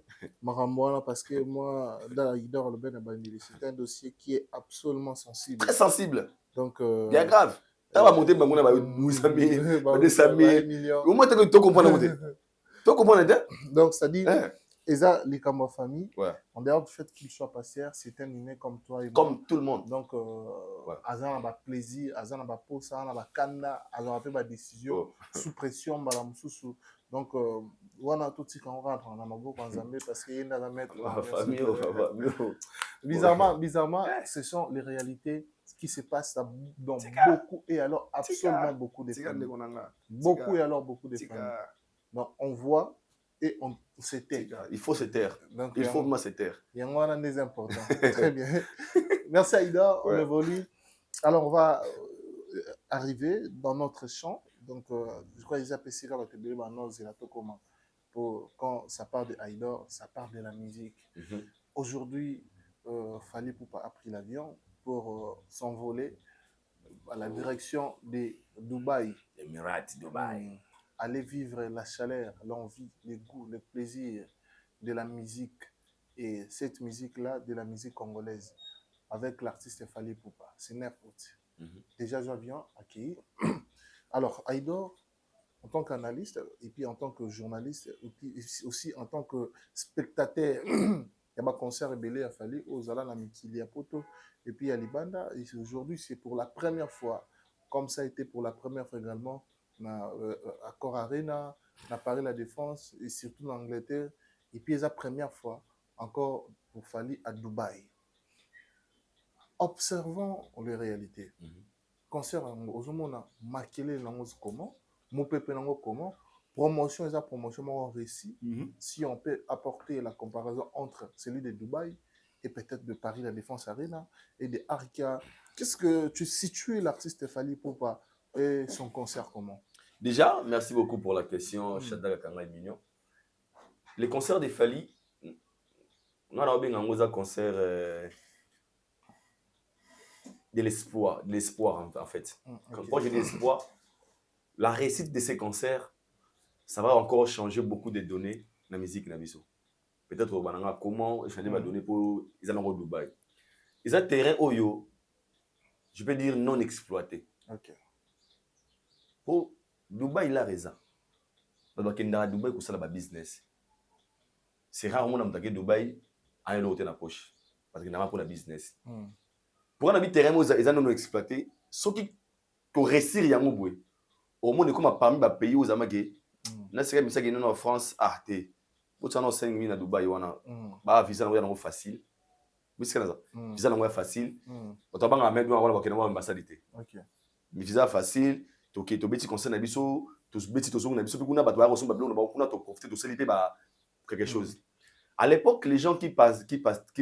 parce que moi, dans Aïda, c'est un dossier qui est absolument sensible. Très sensible. Donc, bien grave. Ça va monter, au moins, tu comprends. Donc, ça dit, Et ça, les Kamba famille, Ouais. en dehors du fait qu'il soit pasteur, c'est un humain comme toi et moi. Comme tout le monde. Donc, Ouais. Azan a plaisir, Azan a pause, Azan a kanda, Azan a fait ma décision Oh. sous pression, madame Soussou. Donc, on a tout ce qu'on rentre en Amago, en Zambie, parce qu'il y a un maître. Ma famille, ma famille. Bizarrement, ce sont les réalités qui se passent dans beaucoup et alors absolument beaucoup de familles. Beaucoup et alors beaucoup de familles. Donc, on voit et on se tait. Il faut se taire. Donc, Il faut vraiment se taire. Il y a un des importants. Très bien. Merci Aïda, on évolue. Alors, on va arriver dans notre champ. Donc, je crois que les APC, quand ça parle de Aïda, ça parle de la musique. Aujourd'hui, Fally Ipupa a pris l'avion pour s'envoler à la direction de Dubaï. Émirats, Dubaï. Aller vivre la chaleur, l'envie, le goût, le plaisir de la musique. Et cette musique-là, de la musique congolaise, avec l'artiste Fally Ipupa. C'est 9 août. Déjà, je viens accueillir. Alors, Aïdor, en tant qu'analyste, et puis en tant que journaliste, et puis aussi en tant que spectateur, il y a un concert ébélé à Fally, aux Alana Mikili à Poto, et puis à Libanda. Et aujourd'hui, c'est pour la première fois, comme ça a été pour la première fois également, à Cor Arena, à Paris La Défense, et surtout en Angleterre. Et puis, c'est la première fois encore pour Fally à Dubaï. Observons les réalités. Concert aux hommes, marqué les langues comment, mon peuple comment, promotion et promotion mon récit. Si on peut apporter la comparaison entre celui de Dubaï et peut-être de Paris La Défense Arena et de Arca, qu'est-ce que tu situes l'artiste Fally Ipupa et son concert comment? Déjà, merci beaucoup pour la question, Shadrack Kanga et Mignon. Les concerts de Fally, on a un concert de l'espoir en fait. Quand je dis espoir, la réussite de ces concerts, ça va encore changer beaucoup de données dans la musique Nabiso. Peut-être comment changer ma donnée pour les gens au Dubaï. Ils ont un terrain Oyo, je peux dire non exploité. Pour Dubaï, il a raison. Parce que dans Dubaï, c'est un business. C'est rarement que Dubaï a un autre dans la poche. Parce qu'il n'a pas pour le business. Pour un terrain, ils ont non exploité. Ce qui réussir, il y a un peu. Au moins, comme parmi les pays où ils ont été, en France, vous avez 5 000 à Dubaï, bah visa est facile. Visa est facile. Vous avez un ambassade. Mais visa facile. Tu as conseil nabiso, tu quelque chose. À l'époque, les gens qui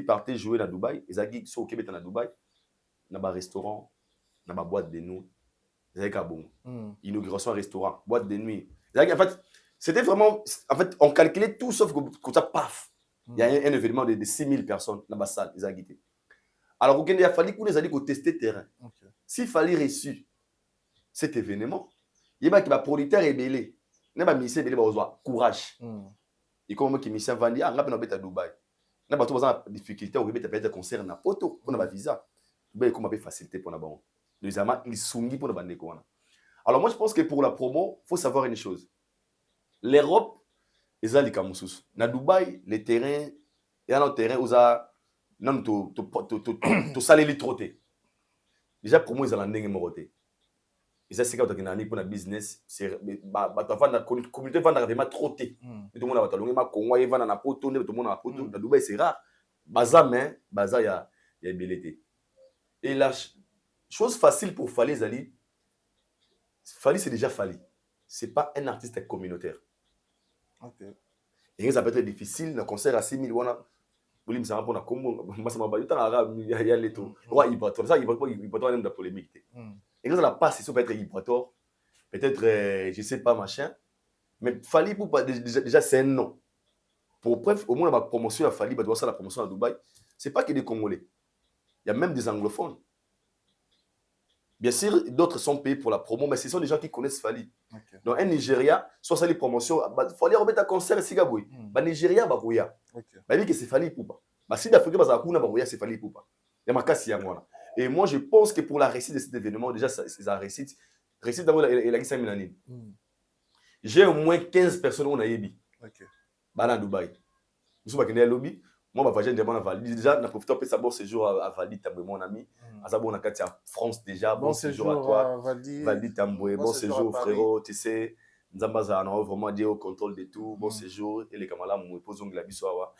partaient jouer à Dubaï, ils avaient au Québec à Dubaï, dans un restaurant, dans une boîte de nuit, ils avaient bon, inauguration restaurant, boîte de nuit. En fait, c'était vraiment, en fait, on calculait tout sauf que ça paf. Il y a un événement de 6 000 personnes dans la salle, ils avaient quitté. Alors, il a fallu qu'on teste le terrain. S'il fallait reçu cet événement, il y a un producteur ébélé. Il y a un ministère ébélé qui a courage. Et comme un ministère va dire, on a à Dubaï. Il y a des difficultés, on a un concert à Poto, on a un visa. Dubaï a une facilité pour nous. Les Américains, ils sont pour nous. Alors moi, je pense que pour la promo, il faut savoir une chose. L'Europe, ils ont les Kamoussous. Dans Dubaï, les terrains, il y a un terrain où tu salé les trottés. Déjà, pour moi, ils ont un moroté. Et ça, c'est quand tu as un business, la communauté va vraiment trotter. Tout le monde va talonner, tout le monde va poto. Dans Dubaï, c'est rare. Baza, il y a belleté. Et la chose facile pour Fally Zali, Fally, c'est déjà Fally. Ce n'est pas un artiste communautaire. Et ça peut être difficile, le concert à 6 000, il y a les taux. Il va pas de polémique. Et quand la passe, ça peut être Ibrator, peut-être, je ne sais pas, machin. Mais Fally Ipupa, déjà, c'est un nom. Pour bref, au moins, la promotion à Fally, la promotion à Dubaï, ce n'est pas que des Congolais. Il y a même des anglophones. Bien sûr, d'autres sont payés pour la promo, mais ce sont des gens qui connaissent Fally. Donc, un Nigeria, soit ça les promotions, il faut aller remettre un concert ici, Gaboui. Nigeria, Barouya. Il dit que c'est Fally Ipupa. Si l'Afrique, c'est Fally Ipupa. Il y a ma casse, et moi, je pense que pour la réussite de cet événement, déjà, c'est la réussite. Réussite d'abord, il a 5 000 années. J'ai au moins 15 personnes au Naïbi. Dans Dubaï. Je suis pas lobby. Moi, ma voyage demande à Valdi. Déjà, n'a profité de ça bon séjour à Valdi Tamboué, mon ami. À ça, bon, on a qu'à France déjà. Bon séjour à toi. Valdi Tamboué. Bon séjour, frérot. Tu sais, Nzambaza, on a vraiment dit au contrôle de tout. Bon séjour. Et les camarades m'ont posé un glabi soir.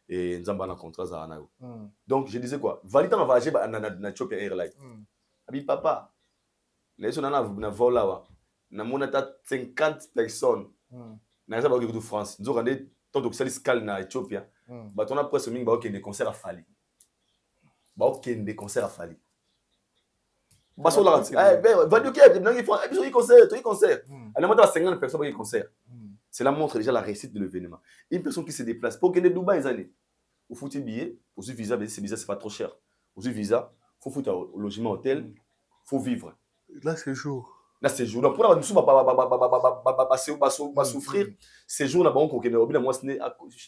Et Nzamba na contrat za anayo. Donc, je disais quoi? Valdi t'en voyagé na Ethiopia Airlines. Abi papa. Na yeso na vol là. Na monata 50 personnes. Na ça ba ko France. Nous avons tant que ça escale na Ethiopia. Bah on a presque mingi ba des concerts à Fali. Ba des concerts à Fali. Ba so là. Va dire que na il faut un concert. Elle monte à 50 personnes pour un concert. Cela montre déjà la réussite de l'événement. Une personne qui se déplace pour gagner Dubaï les années. Vous foutez billet, vous avez visa, c'est pas trop cher. Vous avez visa, faut foutre au logement hôtel, faut vivre. Là c'est jour. Là c'est jour. Donc pour la nous va souffrir. Ces jours là-bas on connaît au bout moi ce n'est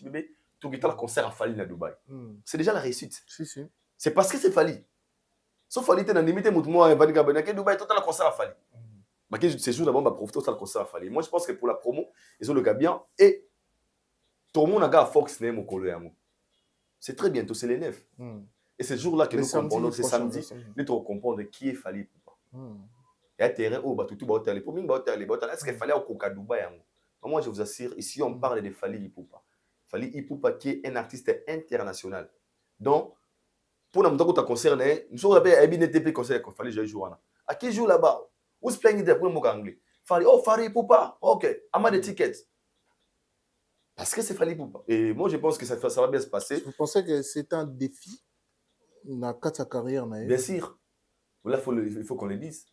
bébé tout qui le concert à Fali à Dubaï. C'est déjà la réussite. Si. C'est parce que c'est Fali. Sauf Fali t'es dans limite moi va dire que Dubaï tout le concert à Fali. Bah ces jours là-bas on va profiter de le concert à Fali. Moi je pense que pour la promo, ils ont le gars bien et tout le monde a gars Fox né mon collègue. C'est très bientôt, c'est les 9. Et c'est ce jour-là que nous comprenons, c'est samedi, nous devons comprendre qui est Fali Ipupa. Et à terre, oh, bah tout va aller. Pour moi, est-ce qu'il fallait au Coca Dubaï? Moi, je vous assure, ici, on parle de Fali Ipupa. Fali Ipupa qui est un artiste international. Donc, pour nous, nous concerné, nous sommes à BNTP conseil qu'on fallait jouer jour. À qui joue là-bas? Où se plaignent pour le mot anglais? Fali Ipupa. Ok, à des tickets. Parce que c'est Fali Ipupa. Et moi, je pense que ça va bien se passer. Vous pensez que c'est un défi dans sa carrière? Bien sûr. Là, il faut qu'on le dise.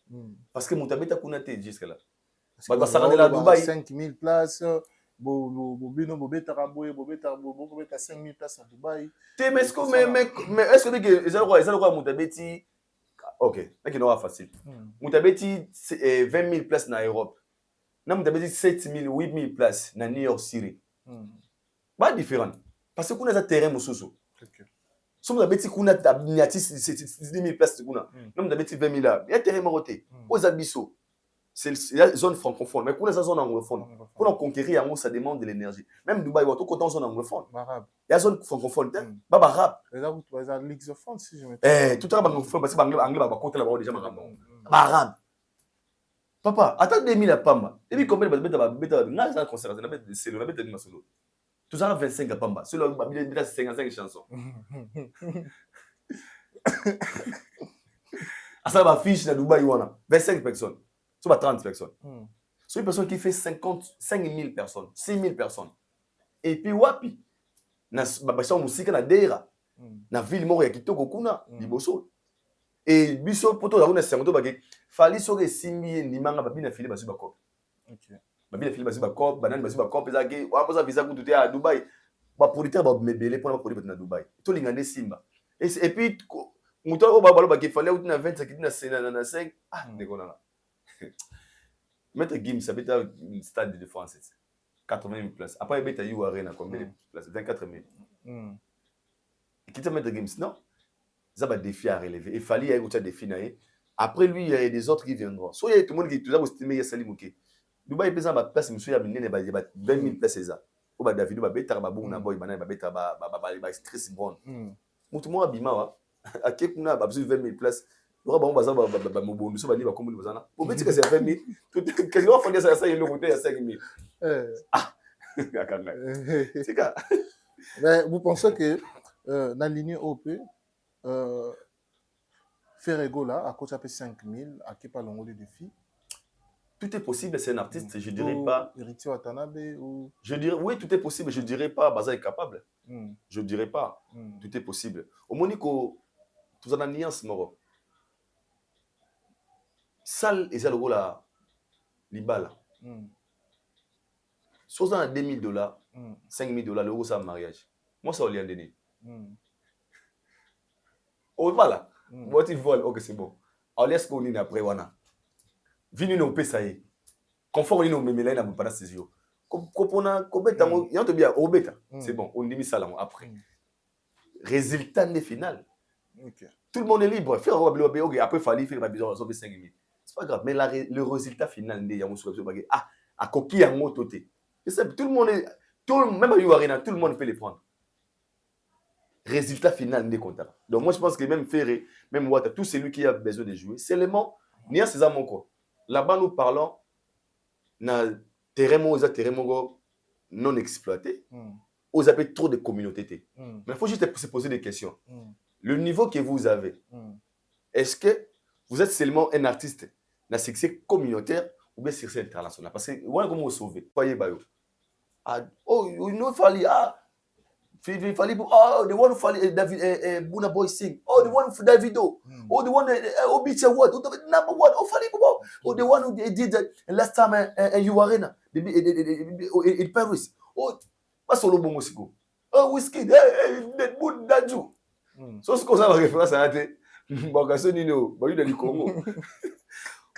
Parce que Moutabé a Kounate jusqu'à là. Ça va à Dubaï. 5000 places. Bobino, Bobé Taraboué, Bobé 5000 places à Dubaï. Mais est-ce que les gens Moutabé ok, là, qui n'aura facile. Moutabé 20 000 places en Europe. Moutabé 7 000, 8 000 places en New York City. Pas différent. Parce que qu'on a un terrain moussoussou. Si vous avez 10 000 places, vous avez 20 000 là. Il y a un terrain maroté. Aux abyssos. C'est la zone francophone. Mais pour les zones anglophones, pour conquérir, ça demande de l'énergie. Même Dubaï, tout côté en zone anglophone. Il y a une zone francophone. Pas arabe. Et là, vous avez un League of France, si je me trompe. Tout à l'heure, anglophone, parce que anglais, côté là-bas, déjà, arabe. Papa, attends 2000 à Pamba. Et puis combien de bêtes n'a pas concert, n'a pas de solo, n'a pas de solo. Tout ça 25 à Pamba. Solo, il y a 55 chansons. À ça va fiche dans Dubaï, 25 personnes. Soit 30 personnes. C'est une personne qui fait 5 000 personnes, 6 000 personnes. Et puis, wapi, na musique na Deira, na ville mort ya kitoko kuna, liboso. Et biso poto la runa sangoto bake, fali soke simbi ndimanga babi na fili basu bakop. OK. Babi na fili basu bakop, banane basu bakop ezake, wa posa visa ku tuté à Dubaï. Ba producteur ba mebele pour na produire na Dubaï. To lingane simba. Et puis muto o ba balo bake fali ou na 20 qui na 5 ndekona. Mettre Gims, ça peut être un stade de France. 80 000 places. Après, il y a eu Arena, combien de places? 24 000. Qui t'a mettre Gims? Non. Ça va défi à relever. Il fallait y avoir un défi. Après lui, il y a des autres qui viendront. Soit il y a tout le monde qui est toujours estimé, il y a Salim Mouké. Dubaï, il y a des places, il y a 20 000 places. Ou David, il y a des babou, il y a des Chris Brown. Tout le monde a bima. À qui on a 20 000 places? On va baza ba mobondo so ba ni ba komuni bazana o beti que c'est 20 000 tout que on fait ça il le côté à 5 000 c'est quoi. Mais vous pensez que dans la ligne OP Ferrego là à côté de 5 000 à qui pas l'ongole de défi tout est possible, c'est un artiste, je dirais pas Héritier Watanabe ou je dirais oui tout est possible, je dirais pas Baza est capable. Je dirais pas tout est possible au Monico tout ça dans nuance moro Sal et ça le rôle à Libala. Soit à $2 000, $5 000, le gros ça mariage. Moi ça au lien de oh voilà. Moi tu voles, ok c'est bon. Alors laisse qu'on y après wana. Vini no pesa y. Confort ni no memela na pas ces yeux. Kopona kobeta mo yanto bien obeta. C'est bon, on dit ça là après. Résultat des finales. OK. Tout le monde est libre. Faire après fallait faire besoin de 5 000. C'est pas grave, mais le résultat final, à copier un mot toté. Tout le monde, même à Arena, tout le monde peut les prendre. résultat final n'est comptable. Donc moi je pense que même Ferré, même Ouattara, tout celui qui a besoin de jouer, c'est seulement Nia César Moko. Là-bas nous parlons d'un terrain non exploité, aux appels trop de communautés. Mais il faut juste se poser des questions. Le niveau que vous avez, est-ce que vous êtes seulement un artiste d'un succès communautaire ou bien succès international? Parce que voilà comment vous sauvez. Voyez, oh, you know, il fallait, oh, the one who fallait, David, Buna Boy sing. Oh, the one for Davido. Oh, the one, Obiche what? Number one. Oh, fallait, oh, the one who did that last time in Uarena, in Paris. Oh, pas solo bon musico. Oh, Whiskey, that good Daju. So, ce qu'on a référence à la Bagassonino, Bayu de Congo.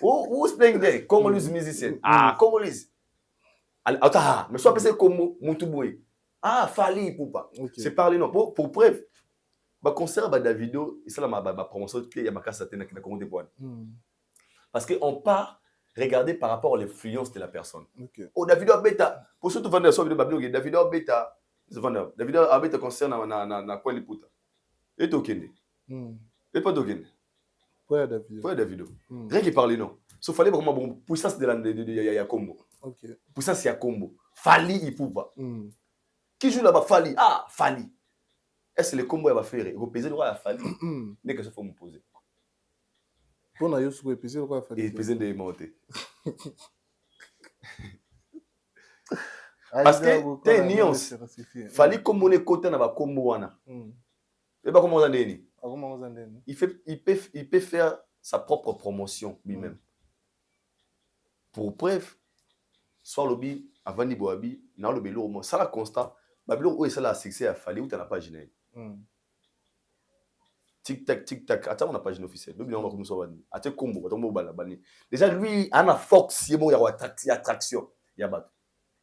Who's playing there? Congolese musician. Ah, Congolese. Attends, mais soit appelé comme Moutouboui. Ah, Fali Poupa. Okay. C'est parler non. Pour preuve, bah concert bah Davido, et ça là ma promotion il y a ma casse à tenir qui n'a comment des points. Parce que on part regarder par rapport à l'influence de la personne. Okay. Oh Davido beta, pour surtout vendre sur vidéo Babylone, Davido beta, Davido a beta concert na quoi les puta. Et tokende. Et pas tokende. Ouais Davido. Ouais Davido. Rien qui parler non. Sauf fallait vraiment bon puissance de la combo. OK. Puissance ya combo. Fali Ipupa. Qui joue là-bas Fali? Ah, Fali. Est-ce que le combo va faire? Il va peser le roi à Fali. Dès que ça faut me poser. Pour na yosu peser le roi à Fali. Et peser des monter. Parce que t'es une nuance. Fali comme on est côté na ba combo wana. Et pas comment on a il peut faire sa propre promotion lui-même. Pour bref, soit lobby avant ni boabi, na le belo mo ça la constat. Babylon où est ça la succès à Fali où tu n'as pas gêné. Tic tac. Attends, on n'a pas gêné officiel. Babylon on va comme ça va. Attends combo, attends bala bani. Déjà lui, a una force, il y a attraction, il y a bat.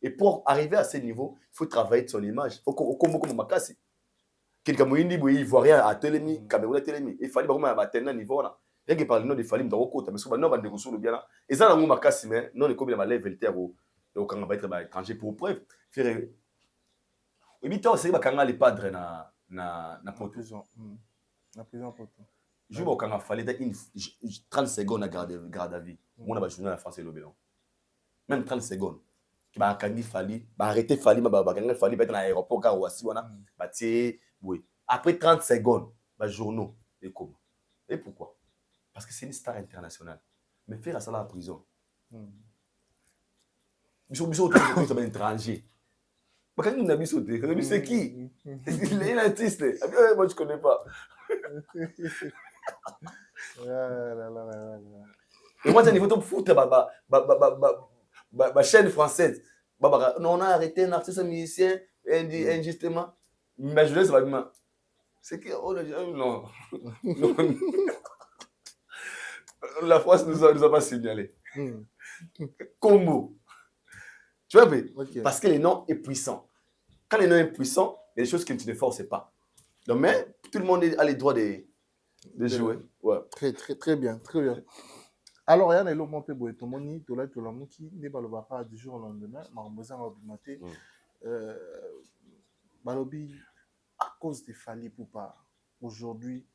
Et pour arriver à ce niveau, il faut travailler son image. Il faut combo comme Makasi. Quelqu'un moindi boy ivoirien à Télémi, Cameroun à Télémi. Il fallait vraiment atteindre un niveau là. Rien que par le nom de Fali m'dako kota, mais souvent non va négocier le bien là. Et ça dans Makasi mais non les combien ma level terre donc on va être étranger pour preuve. Faire et bito c'est ba kanga les padres na prison. Na prison poto. Je vois kanga Fali dans 30 secondes à garde à vie. Moi na journée en France et le Bénin. Même 30 secondes. Qui ba kangi Fali, ba arrêter Fali ba kanga Fali ba être dans l'aéroport car aussi wana ba tie oui. Après 30 secondes, ba journaux et comment. Et pourquoi? Parce que c'est une star internationale. Mais faire ça à la prison. Bisous, c'est un étranger. Mais quand on a mis sauté, c'est qui? Il est un artiste. Moi, je ne connais pas. Et moi, il faut te foutre ma chaîne française. Non, on a arrêté un artiste, un musicien, injustement. Mais je laisse pas dire. C'est qui? Oh, non. La France ne nous a pas signalé. Combo. Tu vois, okay. Parce que le nom est puissant. Quand le nom est puissant, il y a des choses que tu ne forces pas. Donc, mais tout le monde a les droits de jouer. Ouais. Très bien, très bien. Alors, il y a un élément qui est tomoni, tout là, tout là, qui n'est pas le bapa du jour au lendemain, mais on besoin de mater. Balobi, à cause de Fali Poupa, aujourd'hui,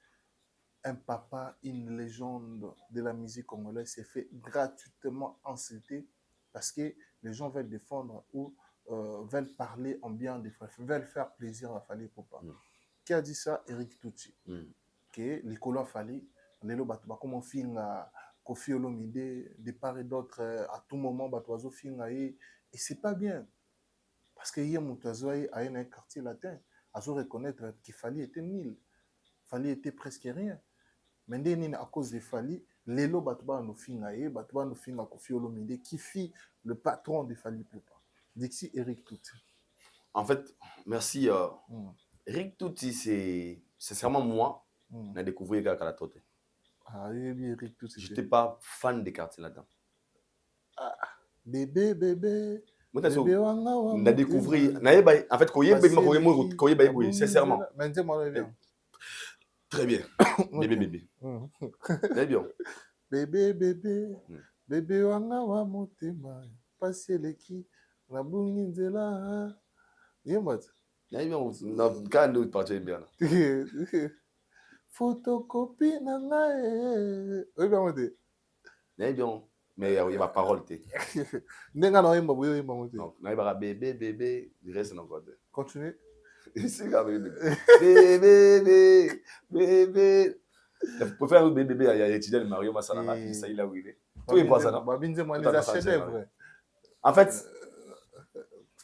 un papa, une légende de la musique congolaise s'est fait gratuitement insulter parce que les gens veulent défendre ou veulent parler en bien des frères, veulent faire plaisir à Fali Poupa. Qui a dit ça? Eric Touti. Que les colons Fali, les lobatouba, comme on finit à Kofi Olomide, de part et d'autre, à tout moment, batoiseau finit à et c'est pas bien. Parce que hier, Moutazo a un quartier latin, à se reconnaître qu'il Fali était nul. Fali était presque rien. Mais à cause de Fali, les lots batouba nous fingaye, batouba nous finga Kofi Olomide, qui fit le patron de Fali Poupa. Dixi Eric Touti. En fait, merci. Eric Touti, c'est vraiment moi. On a découvert Kalatote. Ah oui, Eric Touti. Je n'étais pas fan des quartiers là-dedans. Bébé. On a découvert. En fait, sincèrement. Très bien. Bébé. Très bien. Bébé wanga wa motema. Passé les qui. La boungi nzela. Yembat. Quand nous partons bien. Photocopie nanga. Oui, bien monté. Bien. Mais il y a ma parole. Nenga na yemba boyo yemba monté. Donc, il y a bébé, il reste encore deux. Continue. Ici, bébé. Pour faire un bébé, il y a étudié le Mario Masala, ça il a où il est. Tout est pas ça, non? En fait,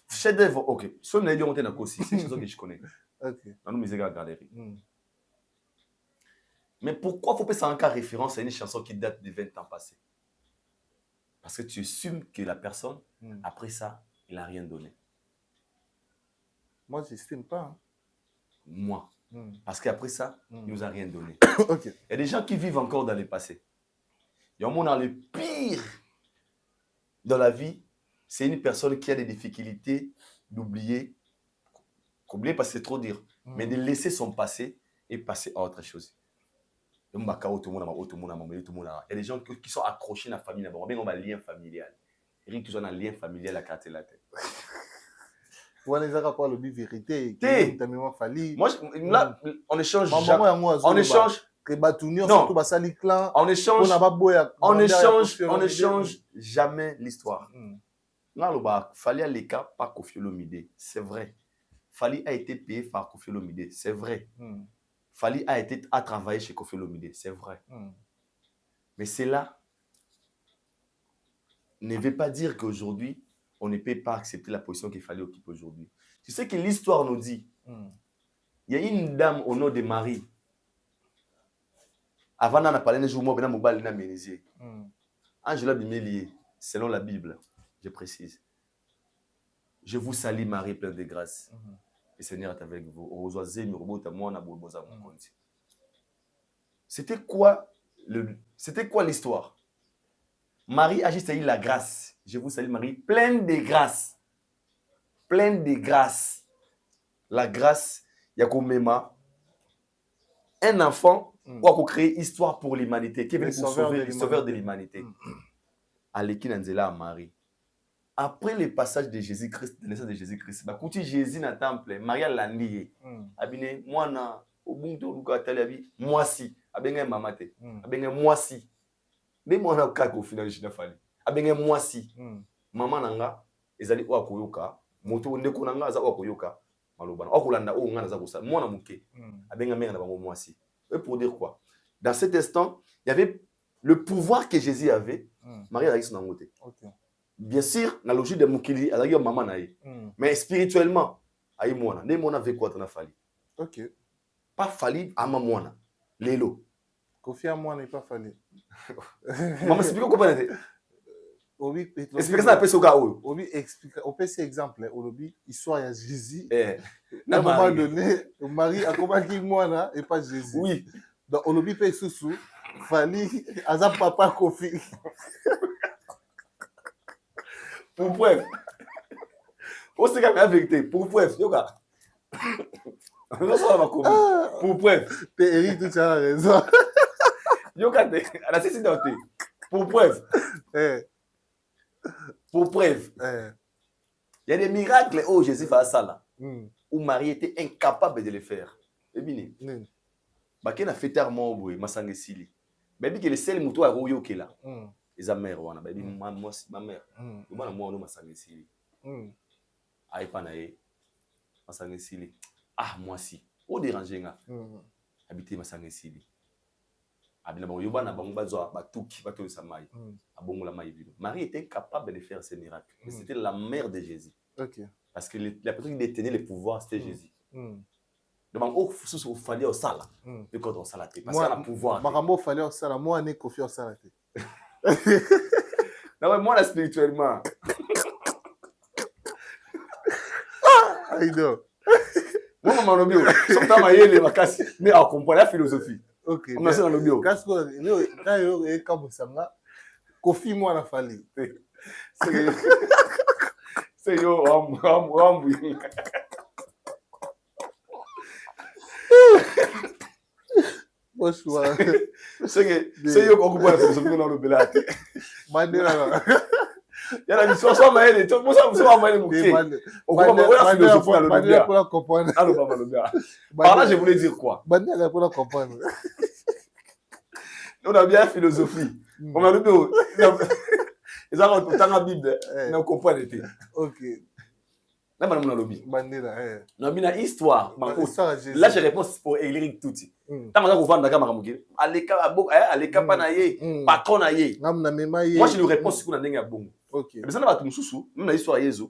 chef-d'œuvre, ok. Ce n'est pas un aussi, c'est une chose que je connais. Dans nos musiques à la galerie. Mais pourquoi il faut pas ça en cas référence à une chanson qui date de 20 ans passés? Parce que tu assumes que la personne, après ça, il n'a rien donné. Moi, je n'estime pas. Hein. Moi. Parce qu'après ça, il ne nous a rien donné. Okay. Il y a des gens qui vivent encore dans le passé. Il y a un monde dans le pire dans la vie, c'est une personne qui a des difficultés d'oublier, oublier parce que c'est trop dire, mais de laisser son passé et passer à autre chose. Il y a des gens qui sont accrochés à la famille, on a un lien familial. Il y a toujours un lien familial à carte la tête. Vous avez quoi le vérité? Moi, là, on échange. On échange. On échange jamais l'histoire. Là, Fali a les cas par Koffi Olomide, c'est vrai. Fali a été payé par Koffi Olomide, c'est vrai. Fali a travaillé chez Koffi Olomide, c'est vrai. Mais cela ne veut pas dire qu'aujourd'hui, on ne peut pas accepter la position qu'il fallait occuper aujourd'hui. Tu sais que l'histoire nous dit, il y a une dame au nom de Marie. Avant, on a parlé de jour, Angela Bimelier, selon la Bible, je précise. Je vous salue Marie, pleine de grâce. Le Seigneur est avec vous. C'était quoi l'histoire? Marie a juste eu la grâce. Je vous salue Marie, pleine de grâce. Pleine de grâce. La grâce, il y a comme un enfant qui a créé histoire pour l'humanité, qui est venu pour sauver le sauveur de l'humanité. Aleki Nanzela à Marie. Après le passage de Jésus-Christ, la naissance de Jésus-Christ, bah, quand Jésus dans le temple, Maria l'a nié. Abine, moi, na, Ubuntu, Lukatalabi, moi si, abenge mamate, abenge moi si. Mais moi, na kako final, je n'ai fallu. Abenge moi si. Maman nanga, ezali wa koyoka, moto ndeko nanga za wa koyoka, malobana. Okulanda o ngana za kosa, moi na muke. Abenge menga na bango moi si. Et pour dire quoi? Dans cet instant, il y avait le pouvoir que Jésus avait. Marie a eu son angoté. Bien sûr, dans la logique de Mukili, elle a eu maman naïe. Mais spirituellement, aïe moi, ne moi avec quoi t'en as fallu. Ok. Pas fallu à ma moine. Lélo. Koffi à moi n'est pas fallu. Maman, c'est plus comment on explique ça un peu ce gars. Obi explique. On peut ces exemples. Obi histoire à Jésus. À un moment donné, Marie a accompagné moi et pas Jésus. Oui. Donc Obi peut sous fallu à papa Koffi. Pour preuve. On sait qu'il y a vérité. Pour preuve, yoga. Pour preuve. Eric, tu as raison. Yoga, la cécité. Pour preuve. Pour preuve. Il y a des miracles où Jésus fait ça là. Où Marie était incapable de le faire. Et bien, il a fait tellement de Massangue Sili. Mais il y a le seul mouton à Royo qui est là. Les mère wana baby ma mère moi no Massangue Sili ai pa nae Massangue Sili moi si o déranger nga habiter Massangue Sili abina ba yobana bango bazwa batuki bato samai abongola mai vino. Marie était capable de faire ces miracles mais c'était la mère de Jésus. Parce que la personne qui détenait le pouvoir c'était Jésus. Donc au fallait au sala et quand on sala parce qu'il a le pouvoir makambo fallait au sala moi ne Koffi au sala. Non, mais moi, là, spirituellement. I know. Moi, maman, le bio. Sometimes, il y a les vacances, mais on comprend la philosophie. Ok. On a ça dans le bio. Quand il y a comme ça, Koffi, moi, la fallu. C'est yo, c'est yo qu'on comprend la philosophie dans le belate. Mandela. Il y a la mission, soit maïe, tout le monde soit maïe, on va la philosophie à l'Olobia. Par là, je voulais dire quoi? On a bien la philosophie. On a le dos. Ils ont autant la Bible, mais on comprend l'été. Ok. Là, on a le lobby. On a bien l'histoire. Là, je réponds pour Eric Touti. Tant qu'on a ouvert la caméra, Aleka Panaye, patron Naye. Moi, je lui réponds ce qu'on a dit à bon. Ok. Mais ça n'a pas tout sous. Nous, l'histoire Jésus.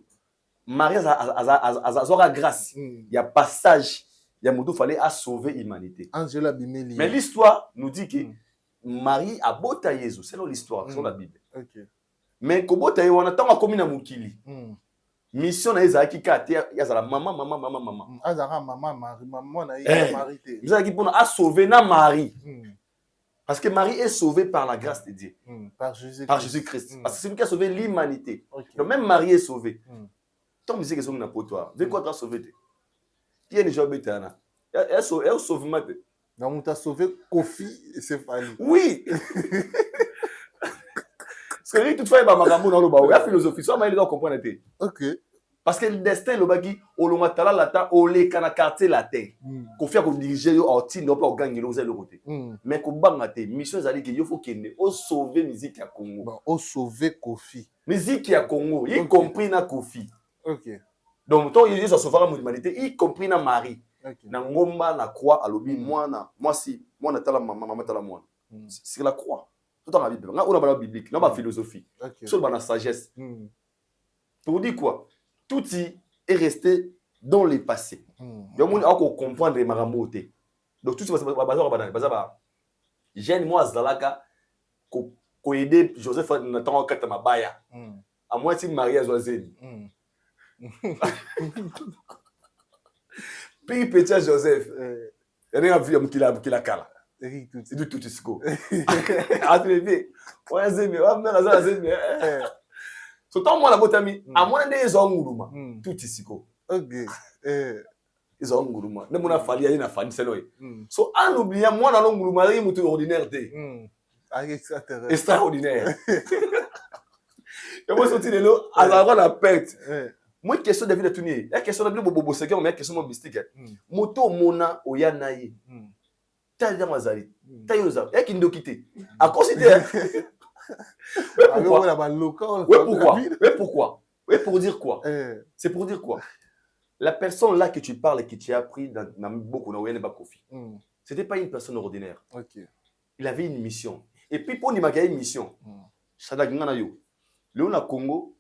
Marie a grâce. Il y a passage. Il y a moto fallait à sauver l'humanité. Angela Bimeli. Mais l'histoire nous dit que Marie a bota Jésus. C'est l'histoire, c'est la Bible. Ok. Mais quand bota on attend à commune à Mukili. Mission na ezaki kate ya zala maman. Azara maman na Marie. Vous avez pour a sauver na Marie. Parce que Marie est sauvée par la grâce de Dieu. Par Jésus-Christ. Parce que c'est lui qui a sauvé l'humanité. Donc même Marie est sauvée. Tant musique est na pour toi. Veux quoi t'as sauvé? Qui est déjà bétana? Elle sauve ma tête. Donc tu as sauvé Kofi et Céphali. Oui. Parce que toutefois il va magambo dans le bas. La philosophie soit mais il doit comprendre. OK. Parce que le destin le bagi au long atala lata au le kana quartier latin. Kofi a ko diriger au tin no pas gagner le côté. Mais ko bangate mission zali que il faut qu'il au sauver musique à Congo. Au sauver Kofi. Musique à Congo, y compris na Kofi. OK. Donc toi il est sauver l'humanité, y compris na Marie. Na ngomba na croix à lobi moi na tala maman tala moi. C'est la croix. Tout dans la Bible. On a la biblique, on a la philosophie. Sur la sagesse. Pour dire quoi? Tout est resté dans le passé. Donc on a comprendre les maramotés. Donc tout ça va jeune moi zalaka ko aider Joseph na tango kata mabaya. À moins si Marie Zoazeni. Puis petit Joseph. Il y a un vieux qui la cala. C'est du tout isco. Attenez, ouais zemi, ouais mais zemi. Surtout moi la botami, à moins des onguruma, tout isco. OK. Ils ont nguruma. Ne mona fali ya na fani selo. So en oubliant moi na nguruma ri mutu ordinaire té. Extraordinaire. Et moi sorti de l'eau, à la perte. Moi question de vie de tourner. La question de bobo c'est mais question mystique. Moto mona oyanaye. T'as mazali. T'as yoza. Et qui ndokité. À considérer. Pourquoi? Oui, pour dire quoi? C'est pour dire quoi? La personne là que tu parles et que tu as appris dans beaucoup de Kofi, c'était pas une personne ordinaire. Okay. Il avait une mission. Et puis pour il une mission. Léon Congo,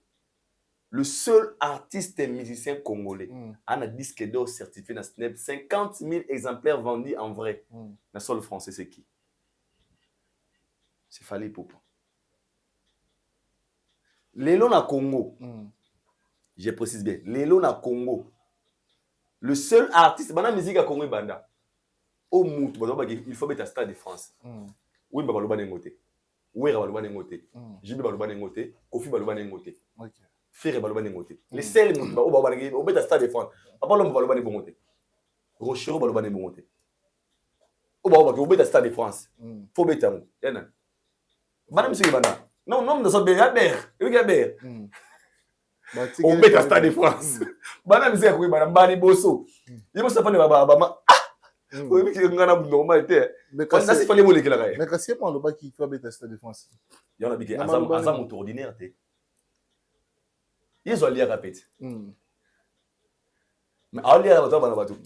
le seul artiste et musicien congolais a un disque d'or certifié dans SNEP, 50 000 exemplaires vendus en vrai. Le seul français, c'est qui? C'est Fally Ipupa. Lélo na Congo, je précise bien, Lélo na Congo, le seul artiste, dans la musique à Congo, au Moutou, il faut mettre à Stade de France. Oui, Babaloba Nengote. Oui, Babaloba Nengote. Jibi Babaloba Nengote. Kofi Babaloba Nengote. Frère Babaloba Nengote. Les seuls Moutou, au mettre à Stade de France. Papa l'homme Babaloba Nengote. Rochero Babaloba Nengote. Au mettre à Stade de France. Faut mettre à nous. Madame Monsieur Banda. Non, nous sommes bien Gabert. Gabert. On met à Stade de France. Madame Monsieur Banda, Bosso. Il m'a fait Baba. Oui, mais il y a une normalité. Mais quand c'est fallait voler là. Mais quand c'est pas le bas qui fait mettre à Stade de France. Il y en a qui Azam ordinaire. Ils ont lié répète. Mais à lié à bateau.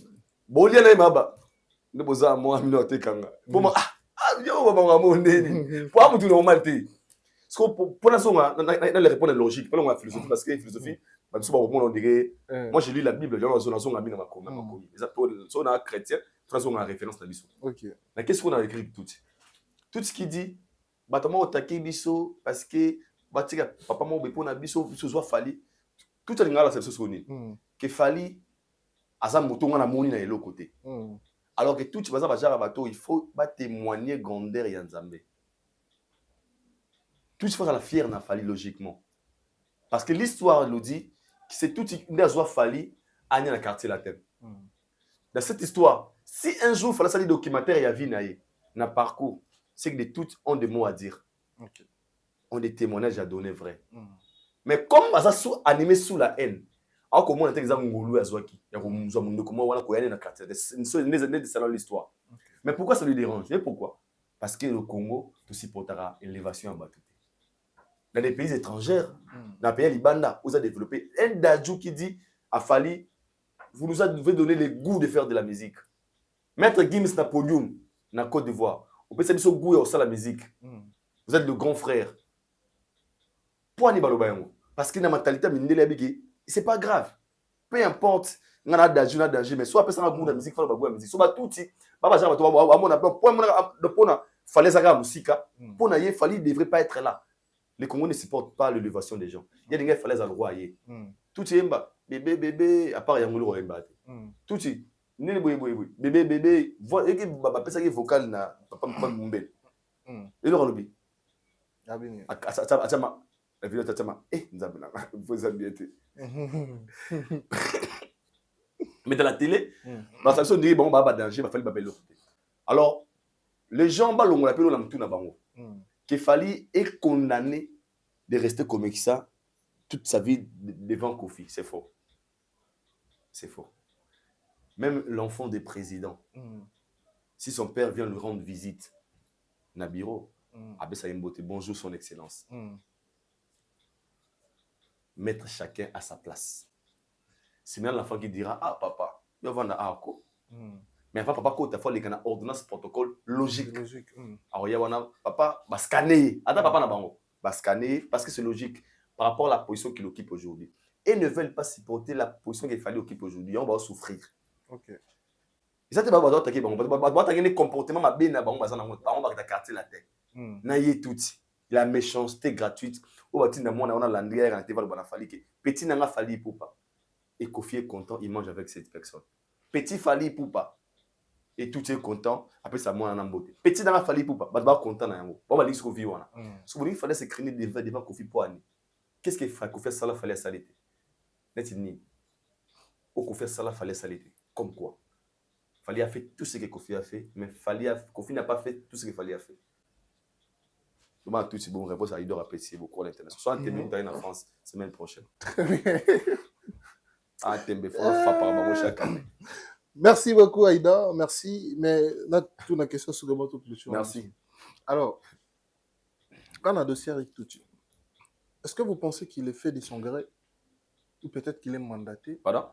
Bon lié là maba. Ne posa moi minote kanga. Pour moi yo baba mo ndeni. Pour amutu normalité. Parce que pour la songa, dans les réponses logiques, pas dans la philosophie, parce que la philosophie, moi j'ai lu la Bible, dans la songa, dans la chrétien, dans la référence à la Bible. Mais qu'est-ce qu'on a écrit tout? Tout ce qui dit, bâtiment au taquet biso, parce que papa m'a dit, pour biso, soit Fally, tout est dans la situation que Fally, à sa moto, on a moni dans l'autre côté. Alors que tout, il faut témoigner grandeur et Nzambe. Tout il faut la fière n'a Fally logiquement. Parce que l'histoire nous dit que c'est tout qui a Fally à dans le quartier latin. Dans cette histoire, si un jour il fallait ça documentaire et y a vu dans le parcours, c'est que de toutes ont des mots à dire. Ont des témoignages à donner vrais. Mais comme ça sous animé sous la haine. Alors comment on a exemple ngolu azwaki. Ya ko muzwa mundu comment wala ko yana na quartier. C'est l'histoire. Mais pourquoi ça lui dérange? Et pourquoi? Parce que le Congo te supportera l'élévation en Batouté. Dans les pays étrangers, dans les pays Libanda, vous avez développé un Dadjou qui dit à Fali, vous nous avez donné le goût de faire de la musique. Maître Gims na podium, na Côte d'Ivoire. On peut savoir ce goût et la musique. Vous êtes le grand frère. Pourquoi ni balobayango? Parce que la mentalité mindele abiki, c'est pas grave. Peu importe, on a danger, mais soit personne a goût de la musique, faut la musique. Soit tout si, baba jamba to ba mon appel, point de pona, fallait ça la musique. Pour naïe, Fali devrait pas être là. Les Congolais ne supportent pas l'élévation des gens. Il y a des gens qui fallait à droit ailleurs. Tout est mba, bébé, à part Yangolo Roemba. Tout est, né bébé, voilà, et que baba pesa qui vocal na papa Mumbe. Et le rolobi. Atama, la vidéo tatama, nzabena, vous avez été. Mais dans la télé, la station dit bon baba danger, va falloir babel l'autre. Alors, les gens balong la pelo la mtou na bango. Qu'il fallait est condamné de rester comme ça toute sa vie devant Kofi. C'est faux. C'est faux. Même l'enfant des présidents, si son père vient lui rendre visite, Nabiro, Abessa Mbote, bonjour son excellence. Mettre chacun à sa place. C'est même l'enfant qui dira, ah papa, il va à Ako. Mais papa, quand tu as fait les ordonnances protocole logique. Alors, il y a papa, va scanner. Attends, papa, n'a va scanner parce que c'est logique par rapport à la position qu'il occupe aujourd'hui. Et ne veulent pas supporter la position qu'il fallait occuper aujourd'hui. On va souffrir. Ok. Et ça, tu vas voir attaquer. On va attaquer les comportements, ma bien, on va quartier la tête. Naïe tout. La méchanceté gratuite. On va dire, on a l'andrière, on va falli que petit n'a pas fallu pour pas. Et Kofi est content, il mange avec cette personne. Petit falli pour pas. Et tout est content, après ça, moi, on a un beauté. Petit dans la falli pour pas, bah, content, on va dire ce qu'on vit. Ce qu'il fallait, c'est créer devant Kofi pour aller. Qu'est-ce qu'il fallait Kofi ça, fallait s'arrêter? N'est-ce pas? Au Kofi ça, fallait s'arrêter. Comme quoi? Fallait a fait tout ce que Kofi a fait, mais Kofi n'a pas fait tout ce qu'il fallait a fait. Comment tout c'est bon, réponse à Idor apprécier beaucoup à l'internet. Soit un thème en France, semaine prochaine. Un thème, il faut faire par rapport chaque année. Merci beaucoup, Aïda. Merci. Mais là, toute la question sur le mot tout plus. Merci. Alors, quand on a dossier avec Touti, est-ce que vous pensez qu'il est fait de son gré ou peut-être qu'il est mandaté? Pardon?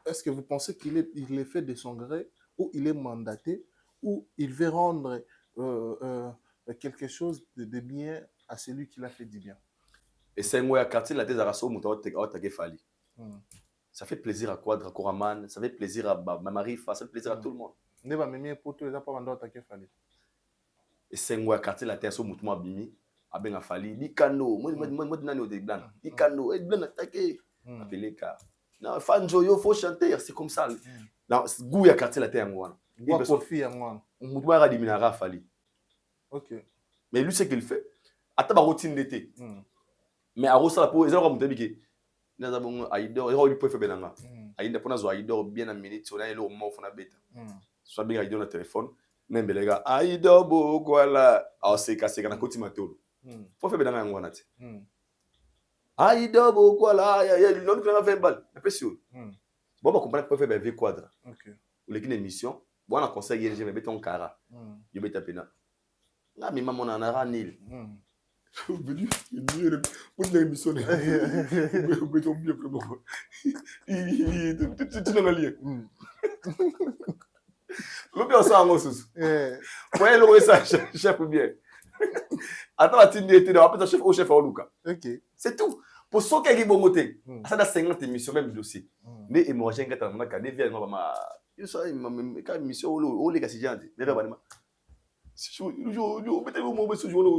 Est-ce que vous pensez qu'il est fait de son gré ou il est mandaté ou il veut rendre quelque chose de bien à celui qui l'a fait du bien? Et c'est un quartier la tête à Rasso, Fali. Ça fait plaisir à Quadra, Koraman, ça fait plaisir à Mamarifa, ça fait plaisir à tout le monde. Et c'est un quartier la tête à Moutouma Bimi, à Ben Fali, Dikano, moi je suis blanc, Dikano, et blanc attaqué, appelé car. Non, Fanjo, il faut chanter, c'est comme ça. Non, Gouya quartier la tête à moi. Gouya Kofi à moi. Moutouma Radiminara Fali. Ok. Mais lui, c'est qu'il fait. Attends, ma routine d'été. Mais à Rosa, la peau, ils ont dit nous avons Aïdor, il peut faire bien. Aïdor, pour nous, Aïdor, bien amené, tu as le mot, on a bêta. Soit bien Aïdor, le téléphone, même les gars, Aïdor, voilà. Alors, c'est cassé, quand on continue à tout. Faut faire bien un mois. Aïdor, voilà, il y a l'autre qui a 20 balles. C'est sûr. Bon, on comprend que faire bien quadra. Ok. Ou l'équipe d'émission, bon, on a conseillé, j'ai mis ton cara. Je vais taper là. Là, mais maman, on en a Nil. Venu, pour une émission, tu n'as pas lié. Le bien, ça, on sous. Voyez le ça, chef bien. Attends, tu n'es pas chef au chef au ok. C'est tout. Pour ceux qui ont monté, ça a 50 émissions, même dossier. Mais hémorragie, quand on a des vies, on va quand émission, on les gars, c'est si je mettez vos mots sur le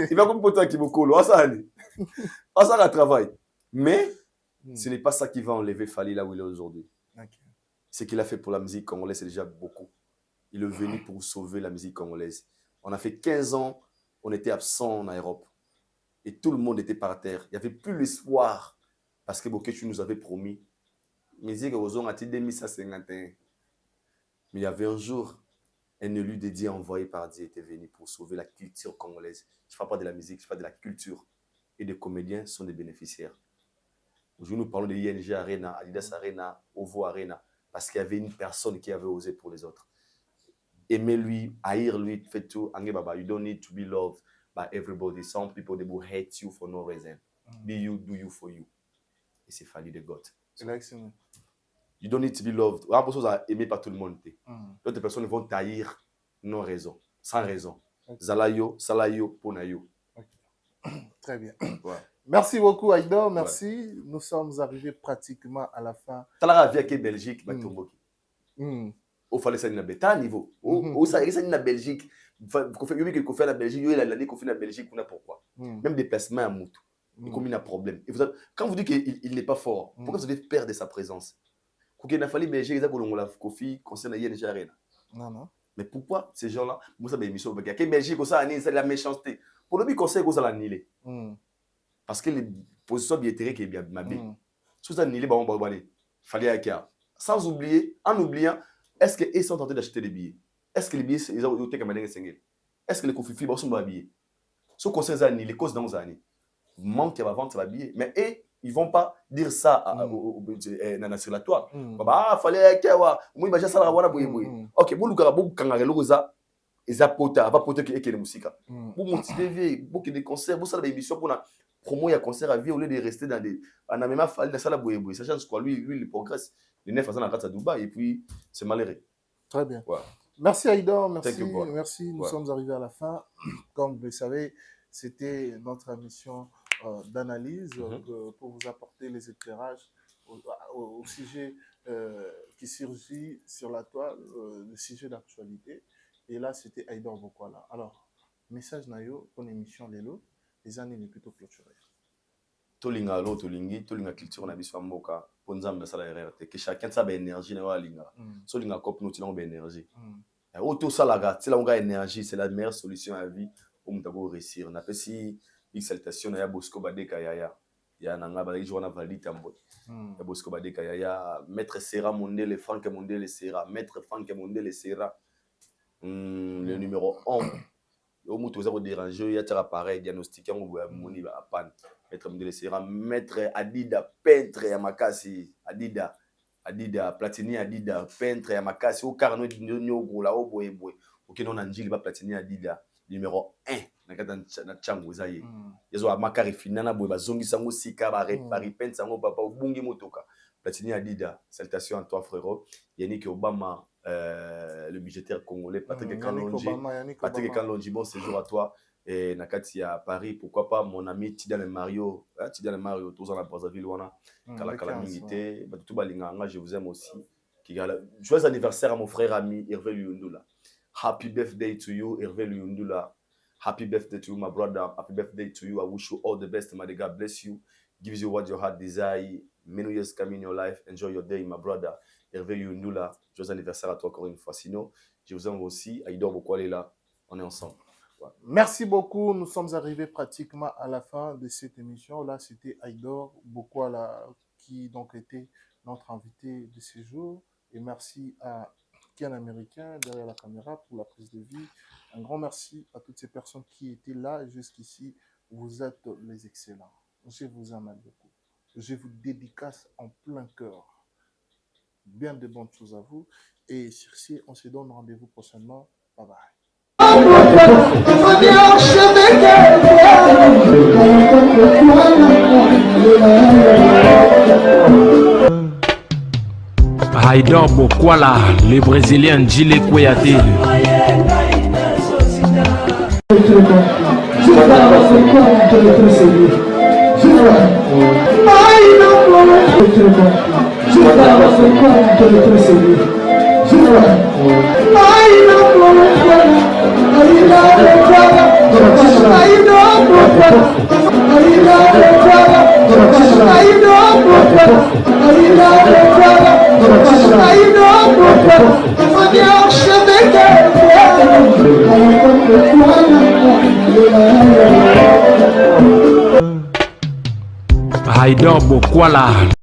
il va comme pour toi qui me colle. Ça va travail. Mais ce n'est pas ça qui va enlever Fali là où il est aujourd'hui. Ce qu'il a fait pour la musique congolaise, c'est déjà beaucoup. Il est venu pour sauver la musique congolaise. On a fait 15 ans, on était absent en Europe. Et tout le monde était par terre. Il n'y avait plus l'espoir. Parce que tu nous avais promis, musique aux ans à 2151. Mais il y avait un jour, un élu dédié envoyé par Dieu était venu pour sauver la culture congolaise. Je ne parle pas de la musique, je parle de la culture. Et les comédiens sont des bénéficiaires. Aujourd'hui, nous parlons de ING Arena, Adidas Arena, Ovo Arena, parce qu'il y avait une personne qui avait osé pour les autres. Aimer lui, haïr lui, fait tout. You don't need to be loved by everybody. Some people, they will hate you for no reason. Be you, do you for you. Et c'est fallu de God. You don't need to be loved. La personne est aimée par tout le monde. D'autres personnes vont taillir non raison, sans raison. Zalayo, salayo, ponayo. Très bien. Ouais. Merci beaucoup, Aïdor. Merci. Ouais. Nous sommes arrivés pratiquement à la fin. Tu as vu avec Belgique, il fallait ça à niveau. Ça en Belgique. Il faut faire la Belgique. Il y a l'année qu'on fait la Belgique. Pourquoi? Même déplacement à Moutou. Il y a un problème. Quand vous dites qu'il n'est pas fort, pourquoi vous devez perdre sa présence? Il a fallu Belgique, il concerne ING Arena. Non. Mais pourquoi ces gens-là, vous savez, émission, il y a Belgique, c'est la méchanceté. Pour le conseil, vous allez annuler. Parce que les positions billetteries qui est bien mabé. Si vous annulez, il fallait qu'il y ait. Sans oublier, en oubliant, est-ce qu'ils sont en train d'acheter des billets? Est-ce que les billets, ils ont été comme des singles? Est-ce que les conflits sont pas billets? Ce conseil, les causes dans les années. Manque à vendre, ça va billets. Mais ils ne vont pas dire ça sur la toile. Il fallait qu'il y ait. Moi, je vais ok, vous le ils apportent que la musique. Vous motivez, vous des concerts, vous avez des émissions pour la promo, il y a concert à vie au lieu de rester dans des. En a même fallu dans la boue. Ça change quoi? Lui, il progresse. Les 9 ans à Dubaï et puis c'est malheureux. Très bien. Ouais. Merci Aïdor, merci. Nous ouais. sommes arrivés à la fin. Comme vous le savez, c'était notre émission d'analyse pour vous apporter les éclairages au sujet qui surgit sur la toile, le sujet d'actualité. Et là, c'était Aïdor Bokwala. Alors, message nayo pour l'émission Lelo, les années n'est plutôt clôturées. Tolinga lo tolingi, tolinga culture na biso mboka, ponzamba sala RRT, que chacun sa énergie na wa linga. So linga cop nous tilon énergie. Auto salaga, tila nga énergie, c'est la meilleure solution à vie pour mutako réussir. Na pesi exaltation na ya Bosco Badeka yaya. Ya nanga ba jour na valita mbot. Ya Bosco Badeka yaya, maître Serra Mondele, Franck Mondele Serra, maître Franck Mondele Serra. Le numéro 1. Au mot aux déranger, il y a pareil diagnostiqué on va moni ba pan. Maître Mondele Serra, maître Adida, peintre ya makasi, Adida Platini Adida, peintre ya makasi au carnet nyo gola au boy. OK non Anjili ba Platini Adida, numéro 1 na chango zaye. Yezo amakari finana boy ba zongi sango sika ba repent sango papa bungi motoka. Platini Adida, salutations à toi frérot. Yannick Obama, le budgétaire congolais, Patrick Kanlonji, bon séjour à toi. Et Nakati à Paris, pourquoi pas mon ami Tidane Mario, tous en la Brazzaville, Kalamingité, je vous aime aussi. Joyeux anniversaire à mon frère ami Hervé Luyundula. Happy birthday to you, Hervé Luyundula. Happy birthday to you, my brother. Happy birthday to you. I wish you all the best. May God bless you. Gives you what your heart desire. Many years coming in your life. Enjoy your day, my brother. Hervé Luyundula. Joyeux anniversaire à toi encore une fois. Sinon, je vous aime aussi. Aïdor Bokwala est là. On est ensemble. Ouais. Merci beaucoup. Nous sommes arrivés pratiquement à la fin de cette émission. Là, c'était Aïdor Bokwala qui donc était notre invité de ce jour. Et merci à Kian Américain derrière la caméra pour la prise de vie. Un grand merci à toutes ces personnes qui étaient là jusqu'ici. Vous êtes les excellents. Je vous aime beaucoup. Je vous dédicace en plein cœur. Bien de bonnes choses à vous. Et sur ce, on se donne rendez-vous prochainement. Bye bye. Aïdor Bokwala, le Brésilien Djile Kouyaté. Aïdor Bokwala.